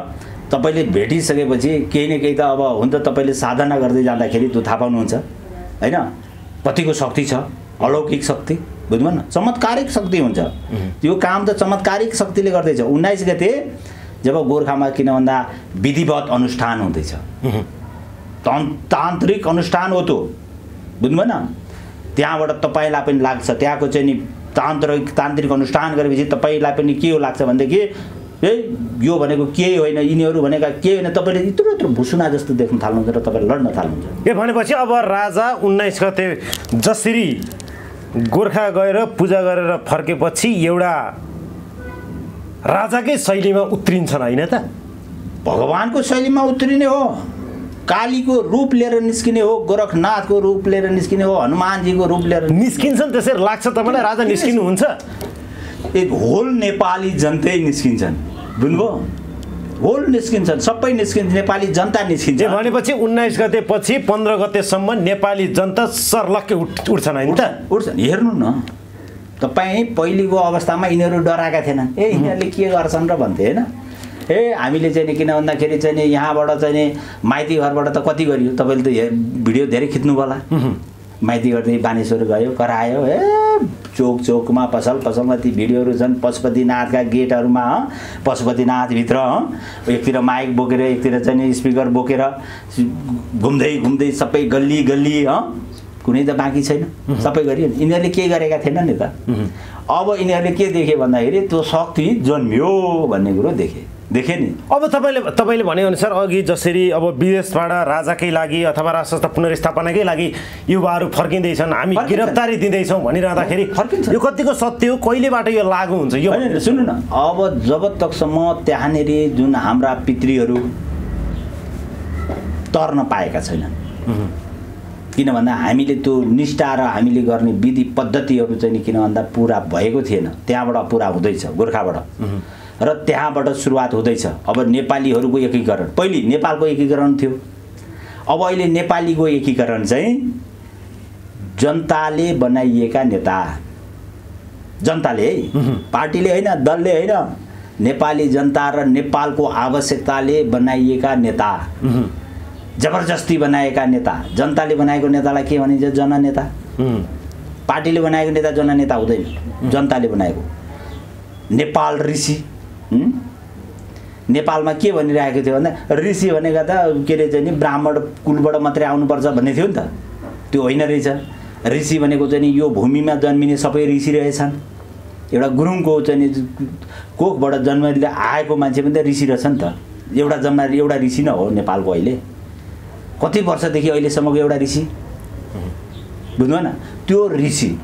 तपाईले भेटिसकेपछि केही न केही त अब हुन्छ तपाईले साधना गर्दै जाँदाखेरि त्यो थाहा पाउनुहुन्छ हैन कतिको शक्ति छ अलौकिक शक्ति बुझ्नु न चमत्कारिक शक्ति हुन्छ त्यो काम त चमत्कारिक शक्तिले गर्दैछ 19 गते जब गोरखामा किन भन्दा विधिवत अनुष्ठान हुँदैछ तान्त्रिक अनुष्ठान हो त्यो बुझ्नु न त्यहाँबाट तपाईलाई पनि लाग्छ त्यहाँको चाहिँ नि तान्त्रिक अनुष्ठान गरेपछि तपाईलाई पनि के हो लाग्छ भन्देखि ए यो भनेको केही होइन यिनीहरू भनेका केही होइन तपाईले यत्रो भुसुना जस्तो देख्न थाल्नुहुन्छ र तपाईले लड्न थाल्नुहुन्छ के भनेपछि अब राजा 19 गते जसरी गोरखा गएर पूजा गरेर फर्केपछि एउटा राजाकै शैलीमा उत्रिन्छन् हैन त भगवानको शैलीमा उत्रिने हो कालीको रूप लिएर निस्किने हो गोरखनाथको रूप लिएर निस्किने हो हनुमानजीको रूप लिएर निस्किन्छन् त्यसरी लाग्छ तपाईलाई राजा निस्किनु हुन्छ एक होल नेपाली जनतै निस्किन्छन् बुझ्नुभयो होल निस्किन्छन् सबै निस्किन्छ नेपाली जनता निस्किन्छ भनेपछि 19 गते पछि 15 गतेसम्म नेपाली जनता सर्लक्कै उठ्छन् हैन त उठ्छन् हेर्नु न तपाई पहिलेको अवस्थामा यिनीहरू डराएका थिएनन् ए यिनीहरूले के गर्छन् र भन्थे हैन ए हामीले चाहिँ किन भन्दाखेरि चाहिँ यहाँबाट चाहिँ माइती घरबाट त कति गरियो तपाईले त भिडियो धेरै खिच्नु होला माइती गर्दै बानेश्वर गयो करायो ए चोकमा पसलमा ती भिडियोहरू छन् पशुपतिनाथका गेटहरूमा पशुपतिनाथभित्र एकतिर माइक बोकेर एकतिर चाहिँ स्पिकर बोकेर घुम्दै सबै गल्ली कुनै त बाँकी छैन सबै गरियो यिनीहरूले के गरेका थिएनन् नि त अब यिनीहरूले के देखे भन्दाखेरि त्यो शक्ति जन्मियो भन्ने कुरो देखे नि अब तपाईले भने अनुसार अघि जसरी अब विदेशबाट राजाकै लागि अथवा राष्ट्र पुनर्स्थापनाकै लागि युवाहरू फर्किँदैछन् हामी गिरफ्तारी दिँदैछौँ भनिरहँदाखेरि यो कतिको सत्य हो कहिलेबाट यो लागू हुन्छ यो सुन्नु न अब जब तकसम्म त्यहाँनिर जुन हाम्रा पितृहरू तर्न पाएका छैनन् किन भन्दा हामीले त्यो निष्ठा र हामीले गर्ने विधि पद्धतिहरू चाहिँ किन भन्दा पुरा भएको थिएन त्यहाँबाट पुरा हुँदैछ गोरखाबाट र त्यहाँबाट सुरुवात हुँदैछ अब नेपालीहरूको एकीकरण पहिले नेपालको एकीकरण थियो अब अहिले नेपालीको एकीकरण चाहिँ जनताले बनाइएका नेता, जनताले है, पार्टीले होइन, दलले होइन, नेपाली जनता र नेपालको आवश्यकताले बनाइएका नेता, जबरजस्ती बनाएका नेता। जनताले बनाएको नेतालाई के भनिन्छ? जननेता। पार्टीले बनाएको नेता जननेता हुँदैन, जनताले बनाएको। नेपाल ऋषि, नेपालमा के भनिरहेको थियो भन्दा ऋषि भनेको त के अरे चाहिँ नि ब्राह्मण कुलबाट मात्रै आउनुपर्छ भन्ने थियो नि त, त्यो होइन रहेछ। ऋषि भनेको चाहिँ नि यो भूमिमा जन्मिने सबै ऋषि रहेछन्। एउटा गुरुङको चाहिँ नि कोखबाट जन्मेर आएको मान्छे पनि त ऋषि रहेछ नि त। एउटा ऋषि न हो नेपालको अहिले कति वर्षदेखि अहिलेसम्मको एउटा ऋषि, बुझ्नु भएन? त्यो ऋषि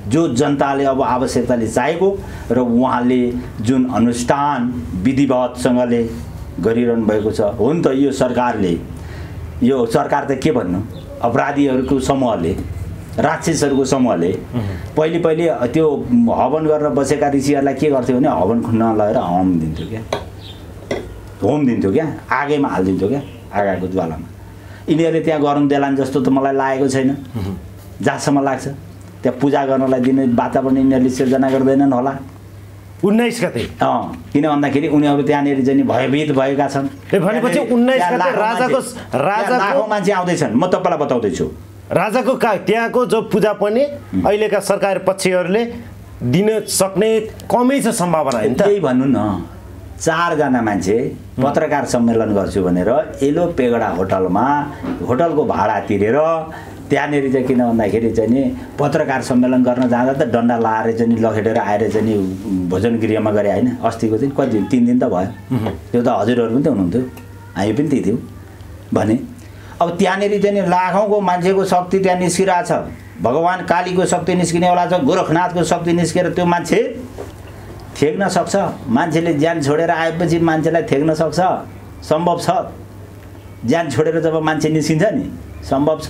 जो जनताले अब आवश्यकताले चाहेको र उहाँले जुन अनुष्ठान विधिवतसँगले गरिरहनु भएको छ। हो नि त, यो सरकार त के भन्नु, अपराधीहरूको समूहले, राक्षसहरूको समूहले पहिले त्यो हवन गर्न बसेका ऋषिहरूलाई के गर्थ्यो भने हवन खुन्न लगेर होम दिन्थ्यो क्या, आगैमा हालिदिन्थ्यो क्या, आगाको ज्वालामा। यिनीहरूले त्यहाँ गर्नु देलान् जस्तो त मलाई लागेको छैन, जहाँसम्म लाग्छ। त्यहाँ पूजा गर्नलाई दिने वातावरण यिनीहरूले सिर्जना गर्दैनन् होला 19 गते। किन भन्दाखेरि उनीहरू त्यहाँनिर चाहिँ भयभीत भएका छन्। भनेपछि 19 गते राजाको मान्छे आउँदैछन्। म तपाईँलाई बताउँदैछु, राजाको त्यहाँको जो पूजा पनि अहिलेका सरकारी पक्षहरूले दिन सक्ने कमै छ सम्भावना होइन त। त्यही भन्नु न, 4 जना मान्छे पत्रकार सम्मेलन गर्छु भनेर एलो पेगडा होटलको भाडा तिरेर त्यहाँनिर चाहिँ किन भन्दाखेरि चाहिँ नि पत्रकार सम्मेलन गर्न जाँदा त डन्डा लाएर चाहिँ नि लखेटेर आएर चाहिँ नि भोजन गृहमा गरे होइन। अस्तिको दिन कति दिन, 3 दिन त भयो। त्यो त हजुरहरू पनि त हुनुहुन्थ्यो, हामी पनि त्यही थियौँ भने। अब त्यहाँनिर चाहिँ नि लाखौँको मान्छेको शक्ति त्यहाँ निस्किरहेछ। भगवान् कालीको शक्ति निस्किनेवाला छ, गोरखनाथको शक्ति निस्केर त्यो मान्छे थेग्न सक्छ। मान्छेले ज्यान छोडेर आएपछि मान्छेलाई थेग्न सक्छ, सम्भव छ। ज्यान छोडेर जब मान्छे निस्किन्छ नि सम्भव छ।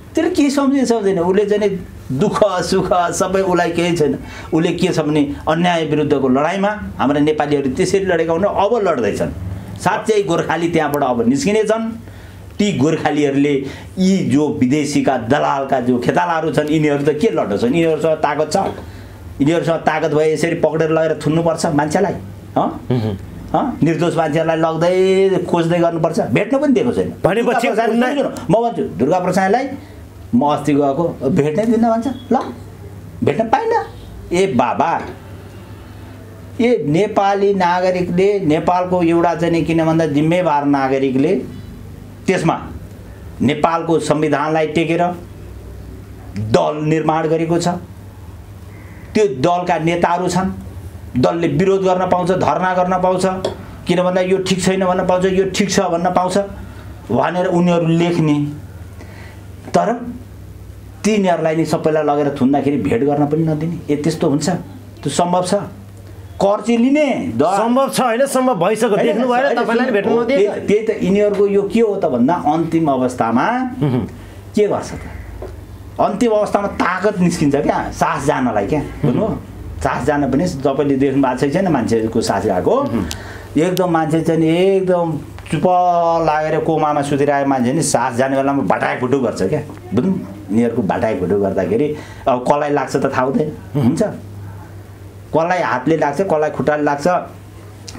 त्यसले के सम्झिँदैन, उसले चाहिँ दुःख सुख सबै उसलाई केही छैन। उसले के छ भने अन्याय विरुद्धको लडाइँमा हाम्रा नेपालीहरू त्यसरी लडेका हुन्, अब लड्दैछन्। साँच्चै गोर्खाली त्यहाँबाट अब निस्किने छन्। ती गोर्खालीहरूले यी जो विदेशीका दलालका जो खेतालाहरू छन् यिनीहरू त के लड्छन्? यिनीहरूसँग ताकत छ। यिनीहरूसँग ताकत भए यसरी पक्रेर लगेर थुन्नुपर्छ मान्छेलाई। निर्दोष मान्छेहरूलाई लग्दै खोज्दै गर्नुपर्छ। भेट्न पनि दिएको छैन। भनेपछि म भन्छु दुर्गा प्रसादलाई म अस्ति गएको भेट्नै दिन्न भन्छ। ल भेट्न पाइनँ। ए बाबा, ए नेपाली नागरिकले, नेपालको एउटा चाहिँ किन भन्दा जिम्मेवार नागरिकले त्यसमा नेपालको संविधानलाई टेकेर दल निर्माण गरेको छ। त्यो दलका नेताहरू छन्। दलले विरोध गर्न पाउँछ, धरना गर्न पाउँछ, किन भन्दा यो ठिक छैन भन्न पाउँछ, यो ठिक छ भन्न पाउँछ भनेर उनीहरू लेख्ने। तर तिनीहरूलाई नि सबैलाई लगेर थुन्दाखेरि भेट गर्न पनि नदिने। ए त्यस्तो हुन्छ? त्यो सम्भव छ? कर चाहिँ लिने सम्भव छ होइन? सम्भव भइसक्यो, देख्नु भएन तपाईलाई भेट्नु नदिए। त्यही त यिनीहरूको यो के हो त भन्दा अन्तिम अवस्थामा के गर्छ त? अन्तिम अवस्थामा ताकत निस्किन्छ क्या, सास जानलाई क्या, बुझ्नु? सास जान पनि तपाईँले देख्नु भएको छैन मान्छेको सास गएको। एकदम मान्छे चाहिँ एकदम चुप लागेर कोमामा सुतिरहेको मान्छे नि सास जाने बेलामा भटाइफुटु गर्छ क्या, बुझ्नु? यिनीहरूको भटाइफुटु गर्दाखेरि अब कसलाई लाग्छ त थाहा हुँदैन, हुन्छ? कसलाई हातले लाग्छ, कसलाई खुट्टाले लाग्छ,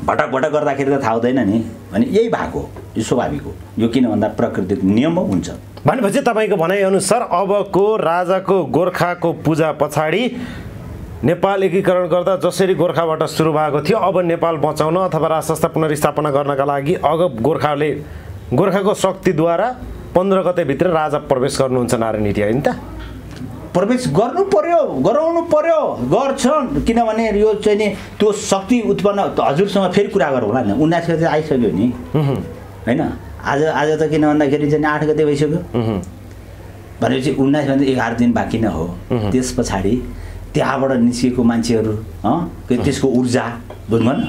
भटक भटक गर्दाखेरि त थाहा हुँदैन नि। भने यही भएको यो स्वाभाविक हो। यो किन भन्दा प्राकृतिक नियम हुन्छ। भनेपछि तपाईँको भनाइअनुसार अबको राजाको गोर्खाको पूजा पछाडि नेपाल एकीकरण गर्दा जसरी गोर्खाबाट सुरु भएको थियो, अब नेपाल बचाउन अथवा राज संस्था पुनर्स्थापना गर्नका लागि अब गोर्खाको शक्तिद्वारा 15 गतेभित्र राजा प्रवेश गर्नुहुन्छ नारायणहिटी, होइन त? प्रवेश गर्नु पर्यो, गराउनु पर्यो, गर्छन्। किनभने यो चाहिँ नि त्यो शक्ति उत्पन्न हजुरसँग फेरि कुरा गरौँ होला नि। 19 गते आइसक्यो नि, होइन? आज त किन भन्दाखेरि चाहिँ 8 गते भइसक्यो भनेपछि 19 भन्दा 11 दिन बाँकी नै हो। त्यस पछाडि त्यहाँबाट निस्केको मान्छेहरू, त्यसको ऊर्जा, बुझ्नु न,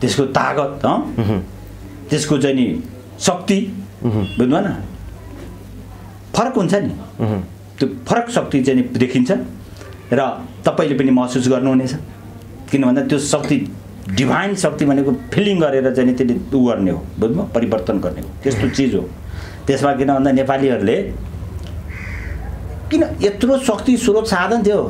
त्यसको तागत, त्यसको चाहिँ नि शक्ति, बुझ्नु न, फरक हुन्छ नि। त्यो फरक शक्ति चाहिँ देखिन्छ र तपाईँले पनि महसुस गर्नुहुनेछ। किन भन्दा त्यो शक्ति डिभाइन शक्ति भनेको फिलिङ गरेर चाहिँ त्यसले उ गर्ने हो, बुझ्नु, परिवर्तन गर्ने हो, त्यस्तो चिज हो। त्यसमा किन भन्दा नेपालीहरूले किन यत्रो शक्ति स्रोत साधन थियो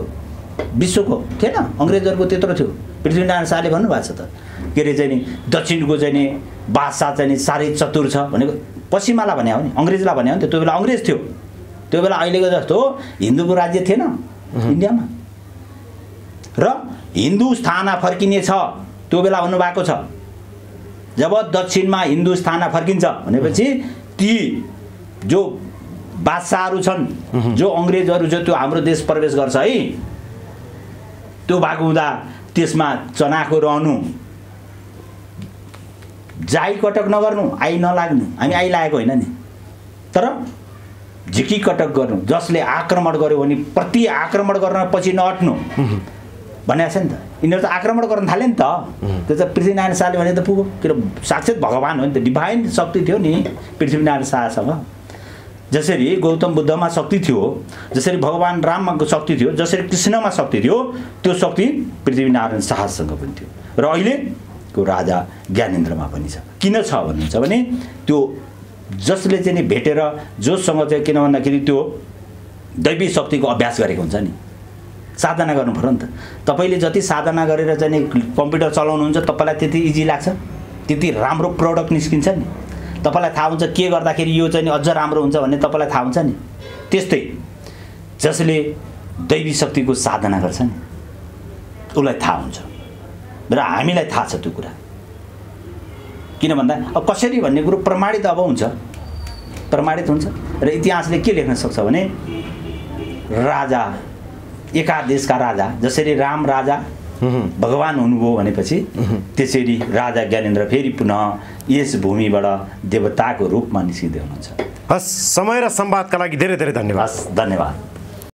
विश्वको थिएन अङ्ग्रेजहरूको त्यत्रो थियो पृथ्वीनारायण शाहले भन्नुभएको छ त के अरे चाहिँ नि दक्षिणको चाहिँ नि बादशाह चाहिँ नि साह्रै चतुर छ भनेको पश्चिमालाई भने हो नि अङ्ग्रेजलाई भने हो नि त्यो बेला अङ्ग्रेज थियो त्यो बेला अहिलेको जस्तो हिन्दूको राज्य थिएन इन्डियामा र हिन्दू स्थाना फर्किने छ त्यो बेला भन्नुभएको छ जब दक्षिणमा हिन्दू स्थाना फर्किन्छ भनेपछि ती जो बादशाहहरू छन् जो अङ्ग्रेजहरू छ त्यो हाम्रो देश प्रवेश गर्छ है त्यो भएको हुँदा त्यसमा चनाखो रहनु जाई कटक नगर्नु आई नलाग्नु हामी आई लागेको होइन नि तर झिकी कटक गर्नु जसले आक्रमण गर्यो भने प्रति आक्रमण गर्न पछि नहट्नु भनेको छ नि त यिनीहरू त आक्रमण गर्न थाले नि त त्यो त पृथ्वीनारायण शाहले भने त पुग्यो किन साक्षात भगवान हो नि त डिभाइन शक्ति थियो नि पृथ्वीनारायण शाहसँग जसरी गौतम बुद्धमा शक्ति थियो जसरी भगवान राममा शक्ति थियो जसरी कृष्णमा शक्ति थियो त्यो शक्ति पृथ्वीनारायण शाहसँग पनि थियो र अहिलेको राजा ज्ञानेन्द्रमा पनि छ किन छ भन्नुहुन्छ भने त्यो जसले चाहिँ नि भेटेर जोसँग चाहिँ किन भन्दाखेरि त्यो दैवी शक्तिको अभ्यास गरेको हुन्छ नि साधना गर्नु पर्यो नि त तपाईँले जति साधना गरेर चाहिँ नि कम्प्युटर चलाउनुहुन्छ तपाईँलाई त्यति इजी लाग्छ त्यति राम्रो प्रडक्ट निस्किन्छ नि तपाईँलाई थाहा हुन्छ के गर्दाखेरि यो चाहिँ नि अझ राम्रो हुन्छ भन्ने तपाईँलाई थाहा हुन्छ नि त्यस्तै जसले दैवी शक्तिको साधना गर्छ नि उसलाई थाहा हुन्छ र हामीलाई थाहा छ त्यो कुरा किन भन्दा अब कसरी भन्ने कुरो प्रमाणित अब हुन्छ प्रमाणित हुन्छ र इतिहासले के लेख्न सक्छ भने राजा एका देशका राजा जसरी राम राजा भगवान हुनुभयो भनेपछि त्यसरी राजा ज्ञानेन्द्र फेरि पुनः यस भूमिबाट देवताको रूपमा निस्किँदै हुनुहुन्छ हस् समय र संवादका लागि धेरै धेरै धन्यवाद धन्यवाद